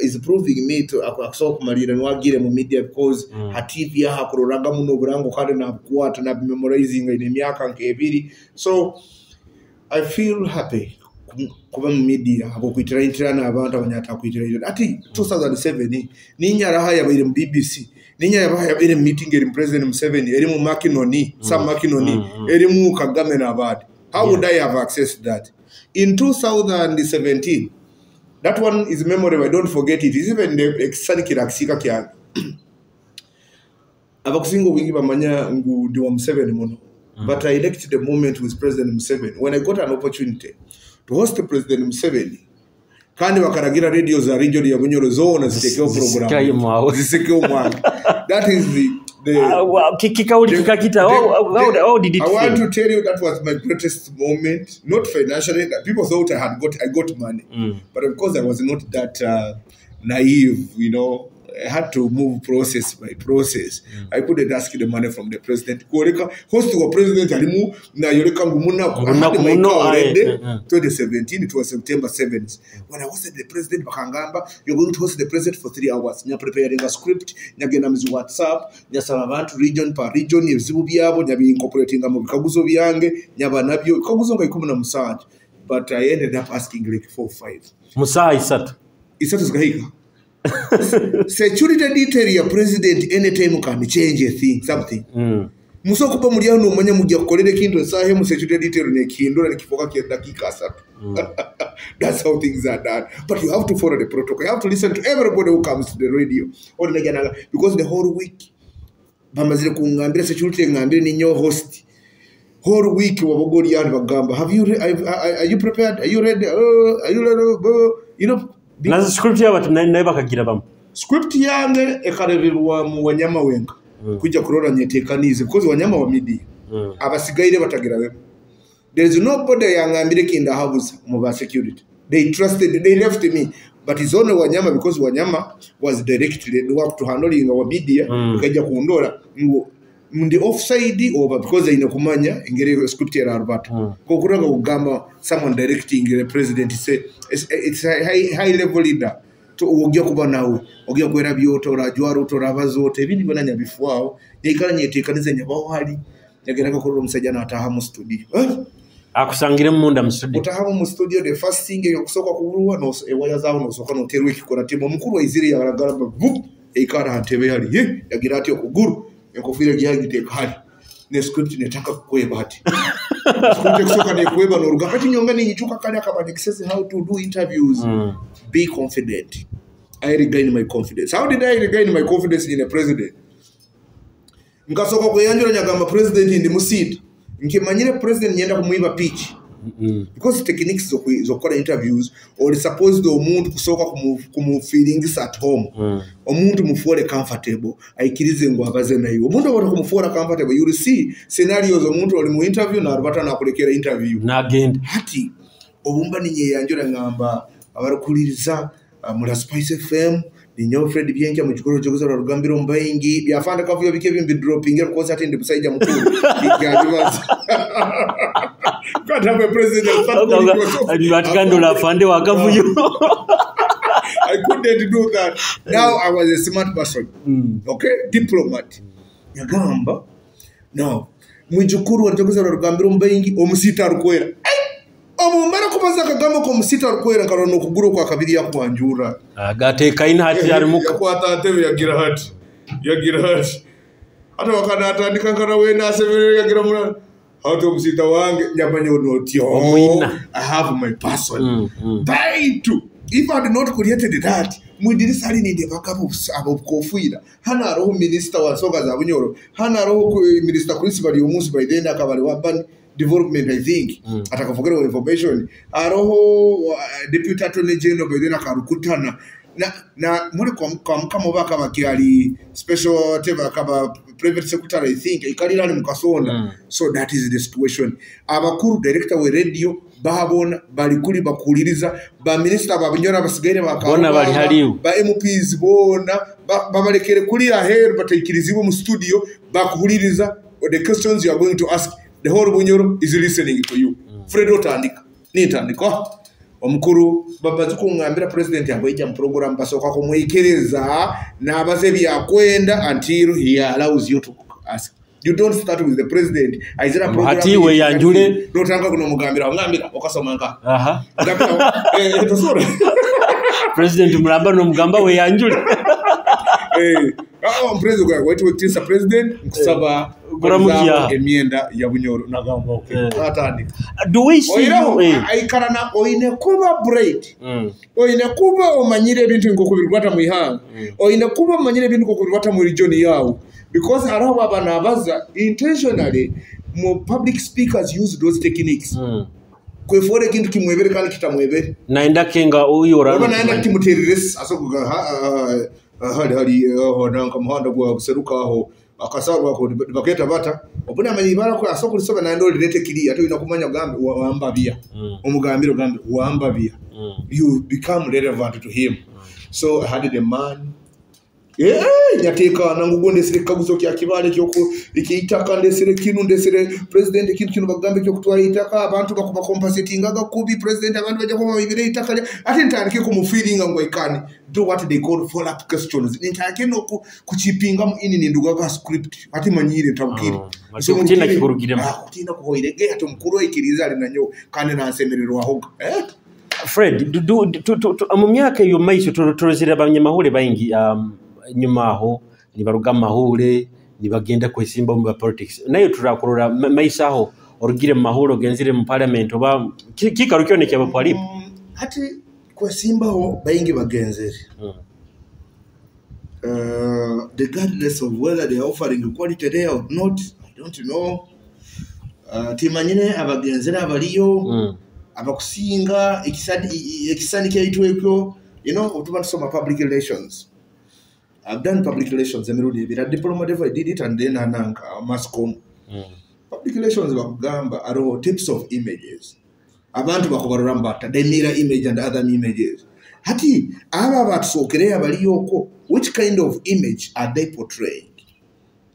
is proving me to akusoka kumalira nwagire mu media because her TV hakururaga muno burango kandi na kwata na memorizing in myaka nkebiri. So I feel happy kuba mu media abo kwitira na abantu abanyata kwitira ati 2007 ninyara haya bari mu BBC ninya yabaya bere meeting eri President Museveni eri mu Makinoni Sam Makinoni eri mu Kagame na abadi. How would I have access to that? In 2017, that one is memorable. I don't forget it. It's even the exanikira kisika kya abakusingo wingi bamanya ngu ndi wa Museveni muno. But I elected the moment with President Museveni when I got an opportunity to host President Museveni. Kandi bakaragira radio za region ya Bunyoro zone zitekeo program zisekeo mwaka. That is how did it feel? I want to tell you that was my greatest moment, not financially. That people thought I got money, but of course I was not that naive, you know. I had to move process by process. I couldn't ask the money from the president. Host to a president alimu na yoreka ngumuna already 2017. It was September 7th. When I hosted the president bakangamba, you're going to host the president for 3 hours. Nya preparing a script, nya gena mzi WhatsApp, nya salavantu region per region, yezibu byabo, nya bi incorporating mu bikaguzo byange, nya banabyo bikaguzo nga 17. But I ended up asking like 4 or 5. Musaa isatu zikahika. Security detail ya president anytime can change a thing, something. Muso kupa muliano numanya mujia kukolele kinto sahe mu security detail ne kindora ne kifoka kia dakika asatu. That's how things are done. But you have to follow the protocol. You have to listen to everybody who comes to the radio. Because the whole week, bamazile kungambira security ngambira ni nyo host. Whole week wabogori yani bagamba. Are you prepared? Are you ready? Are you ready? You know. Nazo script ya watu naiba kagira bamu. Script yange ekareverwa mu wanyama wenga. Kujja kurora nyetekanize because wanyama wa media. Abasigaire batagira webo. There is nobody yangambire kinda house mu ba security. They trusted, they left me. But it's only wanyama because wanyama was directly work to handling our media. Kaja kuondora the offside over because ina kumanya ingere script ya Albert. Ko kuraga ugamba someone directing the president say it's a high level leader to ogia kuba nawe ogia kwera byoto rajwaro to rabazote ibindi bananya bifwao yikala nyetekanize nyabawali yageraka ko musajja na atahamu studio akusangire munda mu studio utahamu mu studio the first thing yokusoka kuburwa no ewaya zawo no soka no terwe kikora timo mukuru wa iziri ya baragara ikara hatebe yali yagira ati okuguru yakofira gihagite kali ne script netaka kweba ati script kusoka ne kweba no ruga kati nyonga ni nyichuka kali akabani access how to do interviews. Be confident. I regain my confidence. How did I regain my confidence in a president? Ngasoka kuyanjura nyagamba president in the musid nkimanyire president nyenda kumuiba pitch. Because techniques zokora interviews or suppose the omuntu kusoka kumu feelings at home omuntu mufore comfortable aikirize ngo abaze nayo omuntu abona kumufora comfortable you will see scenarios omuntu oli mu interview na arubata na kulekera interview na agenda hati obumba ninye yanjura ngamba abarakuliriza muri Spice FM ninyo Fred Byenja mu gikoro cyo gusara rugambiro mbayingi byafanda kavuyo bike bimbi dropping because atende busayija mukuru byabibaza God have a president I couldn't do that. Now I was a smart person. Okay, diplomat. Yagamba. Now, mwijukuru watokuza rugambiro mbayingi omusita rukwera. Omumara kubaza kagamba ko musita rukwera karono kuguru kwa kabiri yakwanjura. Agateka ina hati yari muko. Yakwata atebe yagira hati. Ata wakana atandika nkana wena asebere yagira muna. How to musita wange nyabanyo noti. I have my person. By two. If I had not created that, mudirisari ni de bakabu abokofira. Hana roho minister wa soga za bunyoro. Hana roho minister principal yomusi by then akabali wabani development I think. Atakafogera information. Aroho deputy attorney general by then akarukutana. Na muri kwa mkamo baka bakiali special teva kaba private secretary I think ikalira ni mukasona. So that is the situation. Abakuru director we radio bahabona balikuli bakuliriza ba minister babinyora basigaire bakabona bali haliu ba MPs bona babalekere kuli aheru batayikirizibwe mu studio bakuhuliriza the questions you are going to ask the whole bunyoro is listening to you. Fredo tandika nitandika omukuru babazi kungambira president yabweja mu program basoka ko mwekereza na abazebi yakwenda until he allows you to ask. You don't start with the president. Aizera program. Hati we yanjule. Notanga kuno mugambira ngambira okasoma nka. President muramba no mugamba we yanjule. President kwa wetu wekitisa president nkusaba kuramujia emienda ya bunyoro nagamba okay. Atandi. Do we see you aikarana oine kuba bright. Oine kuba omanyire ebintu ngokubirwata mu ihanga. Oine kuba omanyire ebintu ngokubirwata mu region yawo. Because araho abana abaza intentionally more public speakers use those techniques. Kwefore kintu kimwebere kandi kitamwebere. Naenda kenga uyora. Baba naenda kimutereresa asokuga hali honanga muhanda gwa buseruka aho akasarwa ko baketa bata obuna amanyibara ko asokulisoba na ndo lirete kili ato inakumanya gambe wamba bia omugambiro gambe wamba bia you become relevant to him. So I had the man nyateeka nangugo ndesere kaguzo kya kibale kyoko ekiyitaka ndesere kinu ndesere president kintu kino bagambe kyokutwala itaka abantu bakuba compensating agakubi president abantu bajja kuba bibire itaka ate ntandike ku feeling ngo ikani do what they call follow up questions ntandike no kuchipinga mu ini nduga ga script ati manyire tabukiri so kutina kikurugiremo kutina kuhoirege ati mukuru ikiriza ali nanyo kandi nansemerero ahoga Fred mu myaka yo maiso turozira abanyamahule bayingi nyuma aho nibaruga amahule nibagenda kwesimba mu politics nayo turakurura maisaho orugire mu mahule genzire mu parliament oba kikarukyo ne cyaba palipo ati kwesimba ho bayingi bagenzere regardless of whether they are offering equality there or not I don't know timanyine abagenzere abaliyo abakusinga ekisani kyaitwekyo otuba tusoma public relations. I've done public relations emirudi ebira diploma I did it and then ananka mascom public relations bakugamba are types of images abantu bakubarura mbata the mirror image and other images hati aba batusokere abaliyoko which kind of image are they portraying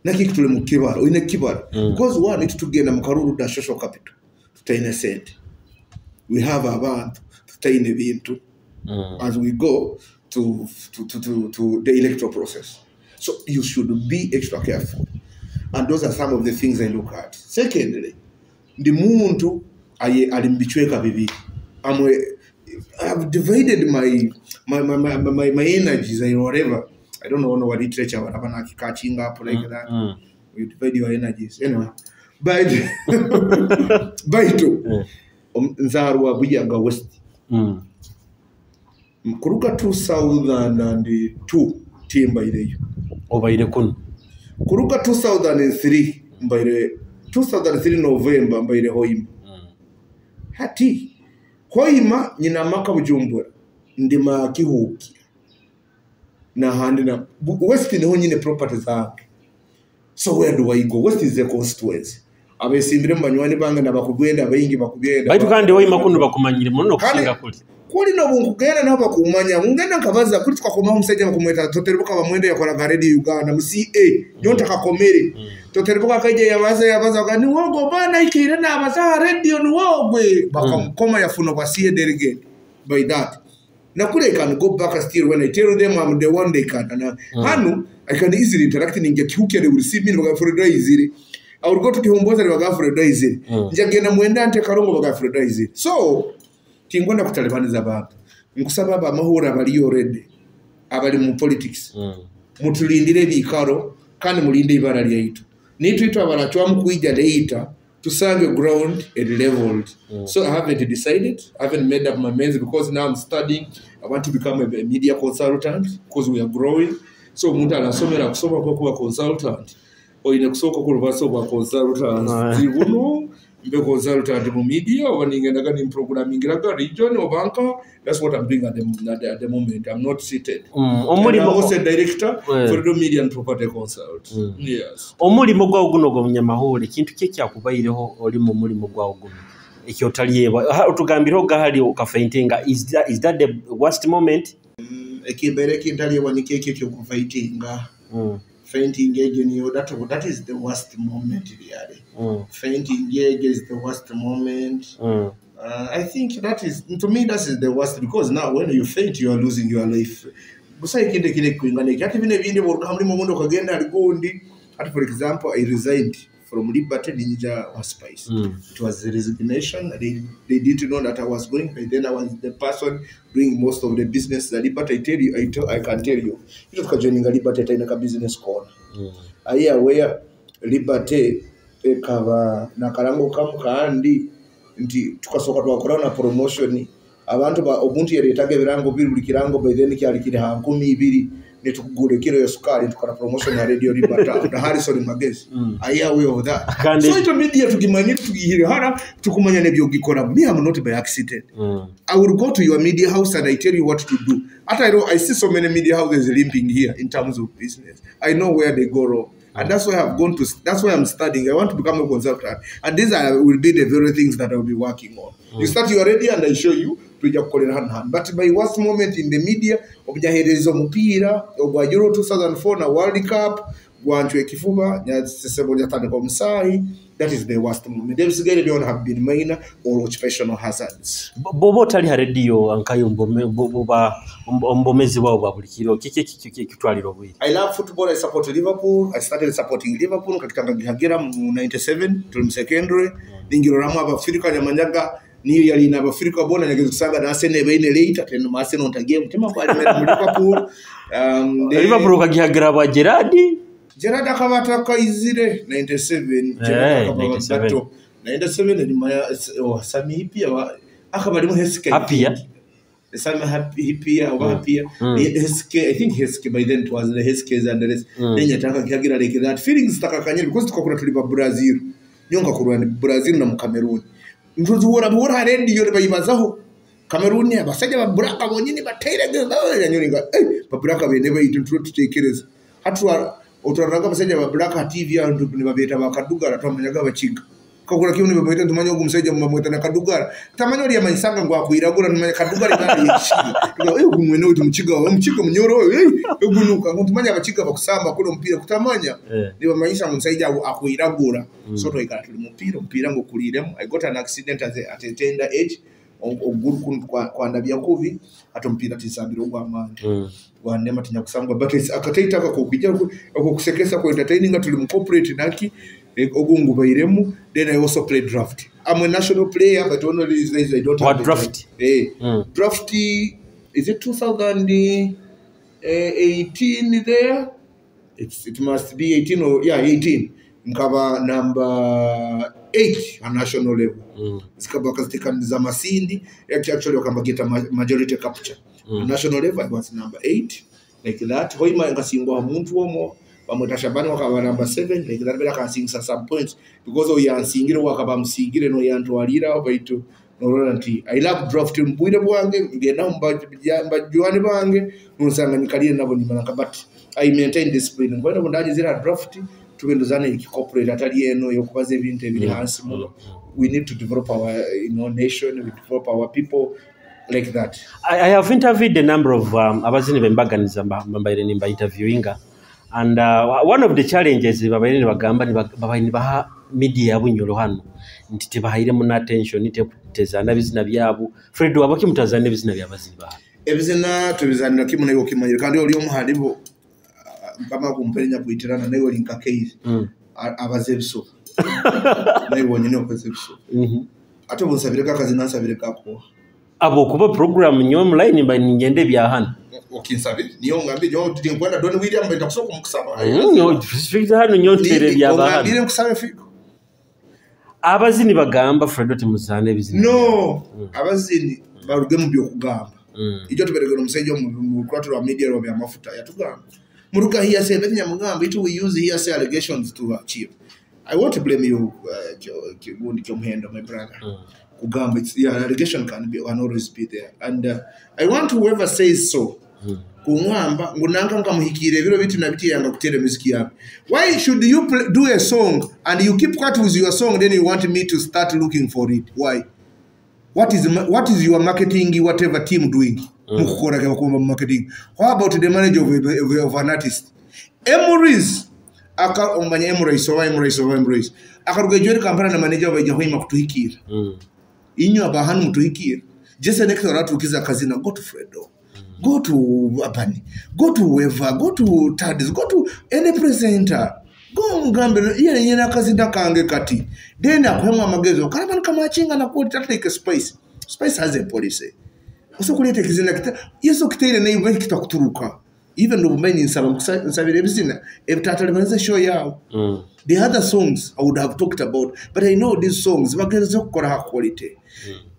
nakikitule mu kibaro ine kibaro because one need to genda mu karuru da social capital tutaine sente we have abantu tutaine bintu as we go to the electoral process. So you should be extra careful. And those are some of the things I look at. Secondly, the muntu alimbichweka bibi. I've divided my energies or whatever. I don't know what literature, whatever, catching up like that. You divide your energies. Anyway. But Baito Nzarwa Buyaga West. Kuruka 2002 timba ileyo obaire kun kuruka 2003 mbaire 2003 November mbaire Hoima hati Hoima nyina maka Bujumbura ndima kihuki na handi na West ni nyine property zake so where do I go? West is the constituency abesimbire mbanywane banga nabakugwenda abayingi bakugenda baitu kandi Hoima kunu bakumanyire muno kusinga kuli kuli no bunkugenda nabo bakumanya ngenda nkabaza kuli twakoma umusajja bakumweta toteruka bamwende yakora garedi Uganda mu CA nyonta kakomere toteruka kaje yabaza gani wogo bana ikire na abaza radio ni wogwe bakamkoma yafuno kwa CA delegate by that na kule can go back still when I tell them I'm the one they can and hanu I can easily interact ninge kihuke they will receive me bagafuredo easily I will go to Kihomboza bagafuredo easily njagenda mwenda ante karongo bagafuredo easily so tingonda kutalibaniza abantu nkusaba aba mahura bali already abali mu politics mutulindire bikaro kandi mulinde ibara lyaitu nitwitwa abalachwa mkuija leita tusange ground and leveled so I haven't decided I haven't made up my minds because now I'm studying I want to become a media consultant because we are growing so umuntu alasomera kusoma kwa kuba consultant oine kusoka kulvaso kwa consultant zibuno mbe consultant mu media or ningenda gani programming like region or banker that's what I'm doing at the moment I'm not seated I'm also director for the media and property consult yes omulimo gwa gunogo munyamahore kintu kye kyakubaireho oli mu mulimo gwa guno ekyo taliyeba utugambiro gahali ukafaintinga is that the worst moment ekibere kintaliyeba nikeke kyo kufaintinga fainting age that is the worst moment really fainting age is the worst moment I think that is to me that is the worst because now when you faint you are losing your life busai kinde kile kuingana ati bine bindi borukamuri mu mundo kagenda aligundi ati for example I resigned from Liberty Ninja Spice it was a resignation they didn't know that I was going but then I was the person doing most of the business that Liberty I can tell you it was joining Liberty in a business corner aya where Liberty ekava nakarango kamukandi nti tukasoka twakora na promotion abantu ba obuntu yeretage birango biri kirango by then kyali kiri ha 12 netukugure kilo ya sukari tukana promotion ya radio Liberty na Harrison Magezi aya we of that so it media tukimanyira tukihire hara tukumanya nebyo gikora me am not by accident I will go to your media house and I tell you what to do I see so many media houses limping here in terms of business I know where they go wrong and that's why that's why I'm studying I want to become a consultant and these will be the very things that I will be working on you start you already and I show you tujja kukolera hano. But my worst moment in the media obyahereza omupiira ogwa Euro 2004 na World Cup gwanchwe kifuba nyasesebo lyatandika omusaayi. That is the worst moment. Ebisigaire byona have been minor or occupational hazards. Bobo tali ha radio ankayo ombomezi wao babulikiro kiki kitwaliro bwiri. I love football. I support Liverpool. I started supporting Liverpool katika ngihagera mu 97 tuli secondary ningiro ramu abafirika nyamanyaga niyo yali na abafirika bona nyageze kusanga na Arsenal bene later tena mu Arsenal ntagiye mutima kwa Liverpool. Liverpool kagihagera ba Gerard akabata kaizire 97 Gerard 97 ni maya Sami Hipia akabali mu Heske Hapia Sami Hipia or Hapia Heske. I think Heske by then it was the Heskes and the rest. Then yataka kiagira like that feelings takakanye because tukakuna tuliba Brazil nyonga kurwana Brazil na mu Cameroon ntuzi bora radio bayibazaho Cameroon abasajja ba Braka bonyine batayire nyoninga babraka bene bayitu tutekereza hatwa Otoranga basajja ba Black TV antu ni babeta bakadugara twamanyaga bakiga kakula kiyo ni babeta tumanyo omusajja mumweta na kadugara tamanyo lya manyisanga ngwa kuiragura tumanya kadugara ngali yishira gumwene uti mukiga munyoro egunuka ntumanya bakiga bakusamba kulo mpira kutamanya ni bamanyisa omusajja akuiragura so to ikala tuli mpira ngo kuliremu. I got an accident at a tender age oguru kwa ndabya kuvi atompira tisabiro gwa manje wanema tinya kusangwa but akataita akakukija okukusekesa ko entertaining tuli mu corporate naki ogungu bairemu. Then I also play draft. I'm a national player but only these days I don't what have draft draft is it 2018 there it must be 18 or 18 nkaba number 8 on national level. Zikaba kazitika za masindi actually wakambageta majority capture. National level I was number 8 like that. Hoima ngasingwa omuntu omo bamutashabani wakaba number 7 like that bela kansingisa some points because we are singire wakaba msigire no yantwalira obaitu no nti I love drafting mbwire bwange ngenda mbajwani bange nusanga nikalire nabo nimanaka but I maintain discipline ngwenda bundaji zira draft tubendozana iki corporate atali eno yokubaza ebintu ebiri hansi muno. We need to develop our nation, we develop our people like that. I have interviewed a number of abazini bembaganiza mbaire nimba interviewinga and one of the challenges babaire ni bagamba ni babaine baha media yabunyolo hano nti tebahire mu attention tezana bizina byabo Fred wabaki mutazane bizina byabazini baha ebizina tubizanira kimuna yo kimanyira kandi oli omuhalibo kama kumpenya kuitirana nayo linka case abazebiso nayo wonyine okwezebso ate bonsabire kakazi nansabire kako abo kuba program nyo online mba ngende bya hano okinsabire niyo ngambe nyo tinkwenda Don William benda kusoko mukusaba nyo fika hano nyo tere bya bahano ngambire kusaba fiko abazini bagamba Fred oti muzane bizina no abazini baruge mu byo kugamba ijyo tuberegera umusejo mu kwatura media robe amafuta yatugamba muruga here say benya mugamba it we use here say allegations to achieve. I want to blame you Gundi Kyomhendo my brother kugamba it's allegation can always be there and I want whoever says so kungamba ngunanga ngamuhikire biro bitu na biti yanga kutere muziki yawe. Why should you do a song and you keep quiet with your song then you want me to start looking for it? Why? What is your marketing whatever team doing? Marketing. How about the manager of an artist? Emirates aka ombanya Emirates akarugejeje kampana na manager wa Jahima kutuhikira inyo abahanu mutuhikira jese next ratu kiza kazina go to Fredo go to Abani go to whoever go to Tadis go to any presenter go ngambe yeye na kazinda kange kati then akwemwa magezo kana kama chinga na ko take space has a policy uso kulete kizina kita yeso kitire na iwe kitakuturuka even though many nsabire ebizina ebtatale banze show yao the other songs I would have talked about but I know these songs bageze kokora quality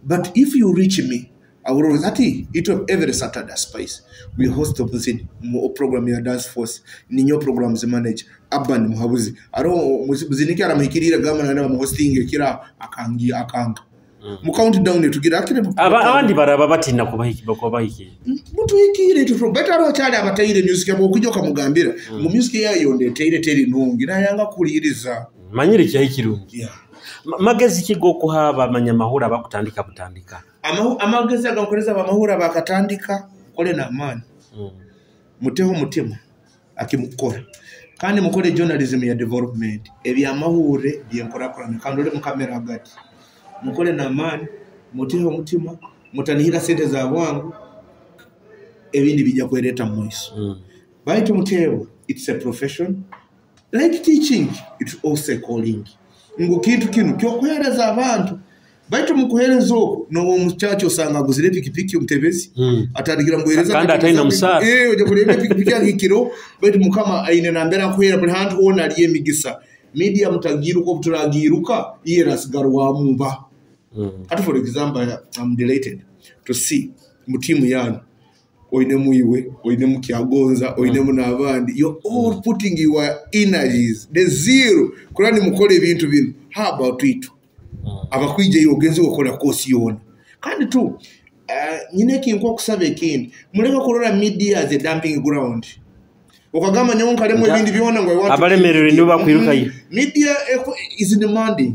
but if you reach me I will always it every Saturday Spice we host opposite program ya dance force ninyo programs manage Urban Muhabuzi aro muziniki aramhikirira gama na mu hosting kira akanga mu countdown tugira akire abandi baraba batina kubahiki bakobahiki mutu hikire to better ro cyane abatayire music yabo kujoka mugambira mu music yayo ndeteyire teri nungi nayanga kuliriza manyiri cya hikirungi magezi kigo kuhaba manyamahura bakutandika amagezi agamukoleza bamahura bakatandika kole na amani muteho mutima akimukora kandi mukole journalism ya development ebyamahure byenkorakorana kandi ole mukamera hagati mukole na amani muteho mutima mutanihira sente za bwangu ebindi bijja kwereta mwiso baitu muteho it's a profession like teaching it's also calling ngo kintu kinu kyokuhereza abantu baitu mukuhereza okwo no muchacho osanga guzire pikipiki umtebezi atandikira mbuhereza kandi ataina musara oje kurebe pikipiki akikiro baitu mukama aine nambera kuhera buli hantu wona aliye migisa media mutagiruka obuturagiruka yera sigarwa mumba ati for example I'm delighted to see mutimu yanyu oine muiwe oine mukyagonza oine munabandi you're all putting your energies the zero kurani mukole ibintu bino how about it abakwije yogenze gukora kosi yona kandi tu nyine kinko kusaba ekindi muleka kurora media as a dumping ground okagama nyonka lemo ibindi byona ngo want abalemerere ndo bakwiruka yi media is demanding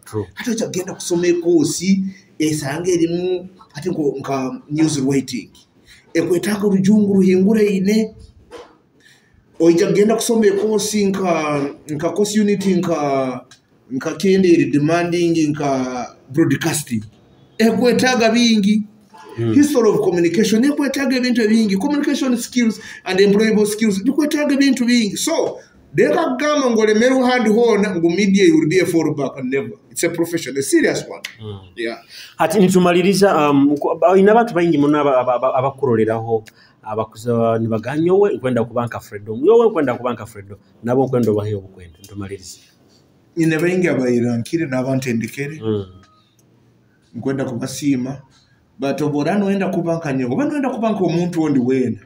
true hata chagenda kusoma kosi esange limu ati nka news writing ekwetaka rujungu ruhingura ine oijagenda kusoma kosi nka course unity nka kende demanding nka broadcasting ekwetaga bingi history of communication ekwetaga bintu bingi communication skills and employable skills ekwetaga bintu bingi so deka gama ngolemeru handi hona ngo media you will be a fallback and never it's a profession a serious one yeah hati nitumaliriza ina abantu bayingi munaba abakuroleraho abakuza nibaganyowe kwenda kubanka freedom yowe kwenda kubanka freedom nabo kwenda bahiyo bukwenda nitumaliriza ine bayingi abayirankire nabantu endekere kwenda kubasima but oborano enda kubanka nyowe bano enda kubanka omuntu ondi wena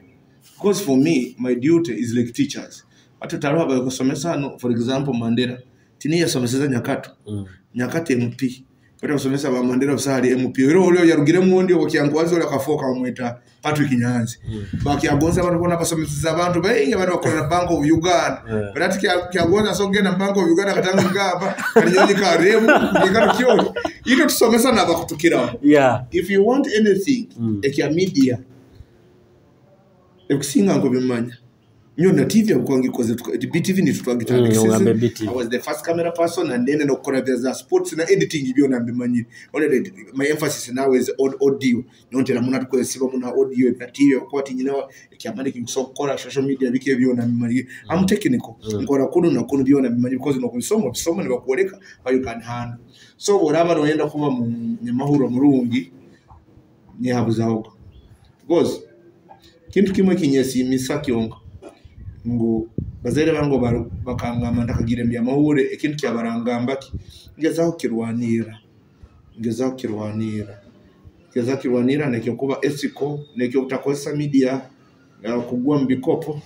because for me my duty is like teachers ati taruha bayo kusomesa hano for example Mandela tini yasomeseza Nyakato Nyakato MP kwenda kusomesa ba Mandela usali MP ero yarugire mundi okyankuwazo la kafoka omweta Patrick Nyanzi baki agonza abantu bona basomeseza abantu bayingi abantu bakola Bank of Uganda but ati kyagonza sogenda Bank of Uganda katanga ngaba kanyonyi ka remu ngikano kyo ito tusomesa na bakutukira if you want anything ekya media ekusinga ngo bimanya nyona TV akwangi koze BTV ni tutwagita I was the first camera person and then nokora vya sports na editing ibyo nambimanyi only my emphasis now is on audio nontera muna tukozesiba muna audio ya TV kwati nyina kyamani kinsokora social media bike byo nambimanyi I'm technical nkora kuno na kuno byo nambimanyi because no kusoma ni bakuoleka how you can handle so boraba noenda kuba mu nyamahuro murungi ni habuzaho because kintu kimwe kinyesi misakionga ngo bazere bango bakangama ndakagira mbya mahure ikintu cyabarangamba ngezaho kirwanira nekyo kuba ethical nekyo utakosa media kugwa mbikopo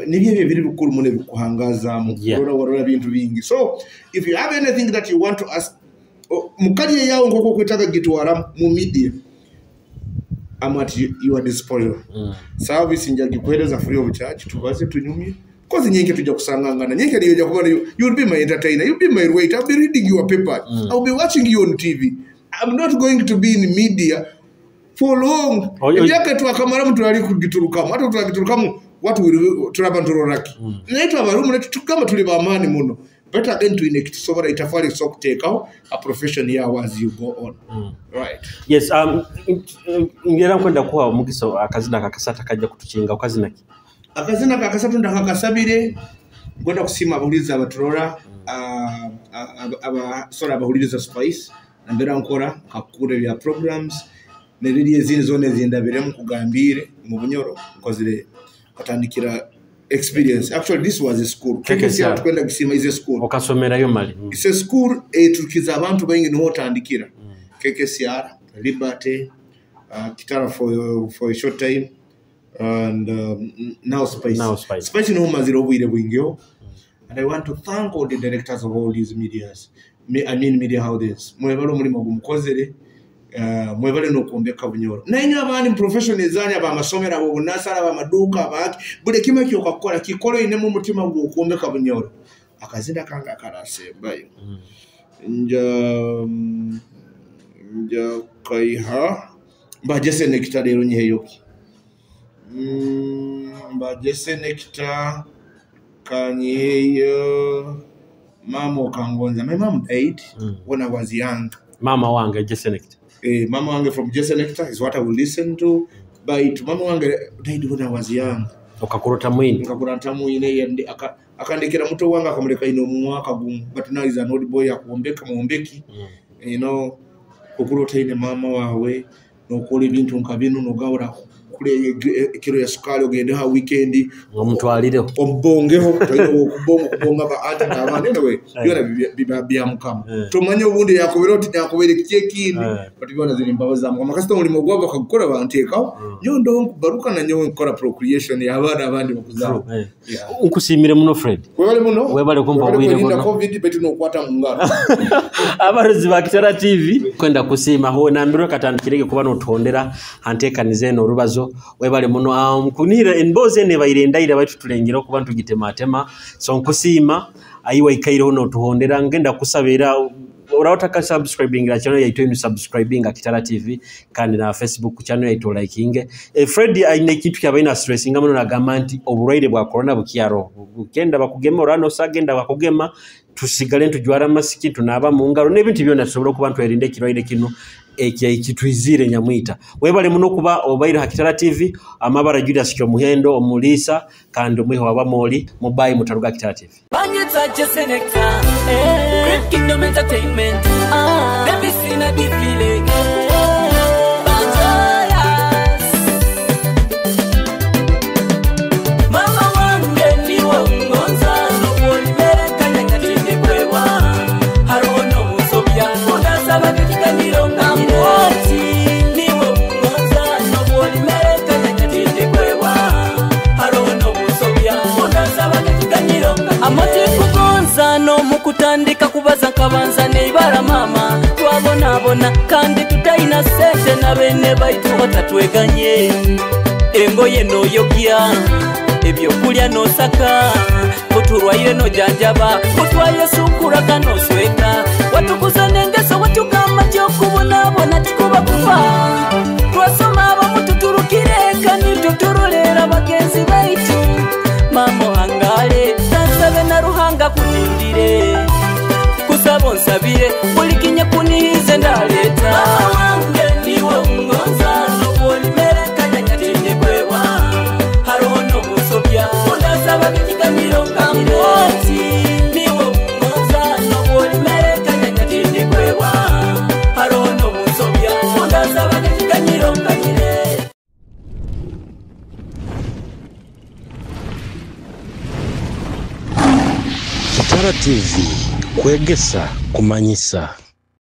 nibye biri bikuru mune bikuhangaza mu kurora bintu bingi so if you have anything that you want to ask mukali yawo ngoko kwetaga gitwara mu media I'm at your disposal. Service njagi kueleza free of charge tubaze tunyumye kozi nyingi tujja kusangangana nyingi ndiyo jya kubona you'll be my entertainer, you'll be my wait, I'll be reading your paper, I'll be watching you on TV. I'm not going to be in media for long. Yake tu akamara mtu ali kugiturukamu hata tutagiturukamu watu turabanturoraki naitwa barumu netukama tuli bamani muno better again to inect so that itafali so take out a profession here as you go on right yes ngera kwenda kwa mugiso akazina kakasata kajja kutuchinga ukazina ki akazina kakasata ndakakasabire kwenda kusima abahuliza abaturora aba abahuliza Spice nambera nkora kakure bya programs neriri ezindi zone zindabire mu kugambire mu bunyoro kozire atandikira experience. Actually, this was a school. Kwenda gisima is a school. Okasomera yo mali. It's a school tukiza abantu bayingi no tandikira. KKCR, Liberty, Kitara for a short time and now Spice. Spice no maziro bwire bwingyo. And I want to thank all the directors of all these medias. I mean media houses. Mwebalo muri magumukozere. Mwebale no kuombeka bunyoro nanya abandi professionals zanya ba masomera abo bunasara ba maduka abaki bude kimwe cyo kakora kikoro ine mu mutima gwo kuombeka bunyoro akazinda kanga karasembayo nja nja kaiha mbaje senekta lero nyeyoki mbaje senekta kanyeyo mama kangonza. My mom died when I was young. Mama wange Jesenekta. Mama wange from Jesenekta is what I will listen to. But mama wange died when I was young. Okakurota mwini. Nkakurata mwini yandi akandekera muto wange akamuleka ino mwaka gumu. But now is an old boy akuombeka muombeki. You know, kukurota ine mama wawe nokola ebintu nkabinu nogawura kule kiro ya sukali ogende ha weekend omutwalireho ombongeho kubonga ba ati n'abandi anyway byona bya mukama tumanye ubundi yakobera oti yakobere kekindi but byona ziri mbabaza zamu amakasito muri mugwa bakagukora bantekaho nyondo baruka na nyo nkora procreation y'abana abandi bakuzaba ukusimire muno Fred webale kumpa ubwire muno covid beti no kwata mungara abarozi ba Kitara TV kwenda kusima ho nambiro katandikirege kuba no tondera antekanize no rubazo webale muno mkunira enboze ne bayirendayira batu tulengera ku bantu gitematema so nkusima ayiwa ikairo no tuhondera ngenda kusabira urawotaka subscribing la channel yaitwa ni subscribing Kitara TV kandi na Facebook channel yaitwa liking Fred aine kitu kyabaina stressing ngamono na gamanti oburwaire bwa corona bukiaro bukenda bakugema urano sagenda bakugema tusigale ntujwara masiki tunaba mu ngaro n'ebintu byona tusobora ku bantu erinde kirwaire kino kitwizire nyamwita webale muno kuba obaira Kitara TV amabara Julius Kyomuhendo omulisa kandi omweho wabamoli mubayi mutaruga Kitara TV Banyetsa Jesenekta Great Kingdom Entertainment Baby Sina Difile Mama wange niwe ngonza Nukuolimere kanya nyatinde kwewa Harono musobya Kundasaba kekiganiro ngamwoti Niwe ngonza Nukuolimere kanya nyatinde kwewa Harono musobya Kundasaba kekiganiro Amati kugonza no mukutandika kubaza kabanza neibara mama twabonabona kandi tutaina sente na bene baitu batatweganye engoye noyogya ebyo kulya nosaka kuturwaire no janjaba kutwaye sukura kanosweka watukuza nengeso watukama cyo kubonabona tukuba kufa twasoma abamututurukire kandi tuturulera bagenzi baitu mamo hangale tansabe na ruhanga kunindire kusabo nsabire bulikinye kunihize ndaleta wange niwe ngonza n'ubulimere kanya tinde kwewa harono musobya kundasaba kikiganiro ngamwoti niwe ngonza n'ubulimere kanya tinde kwewa harono musobya kundasaba kikiganiro nganyire Kitara TV kwegesa kumanyisa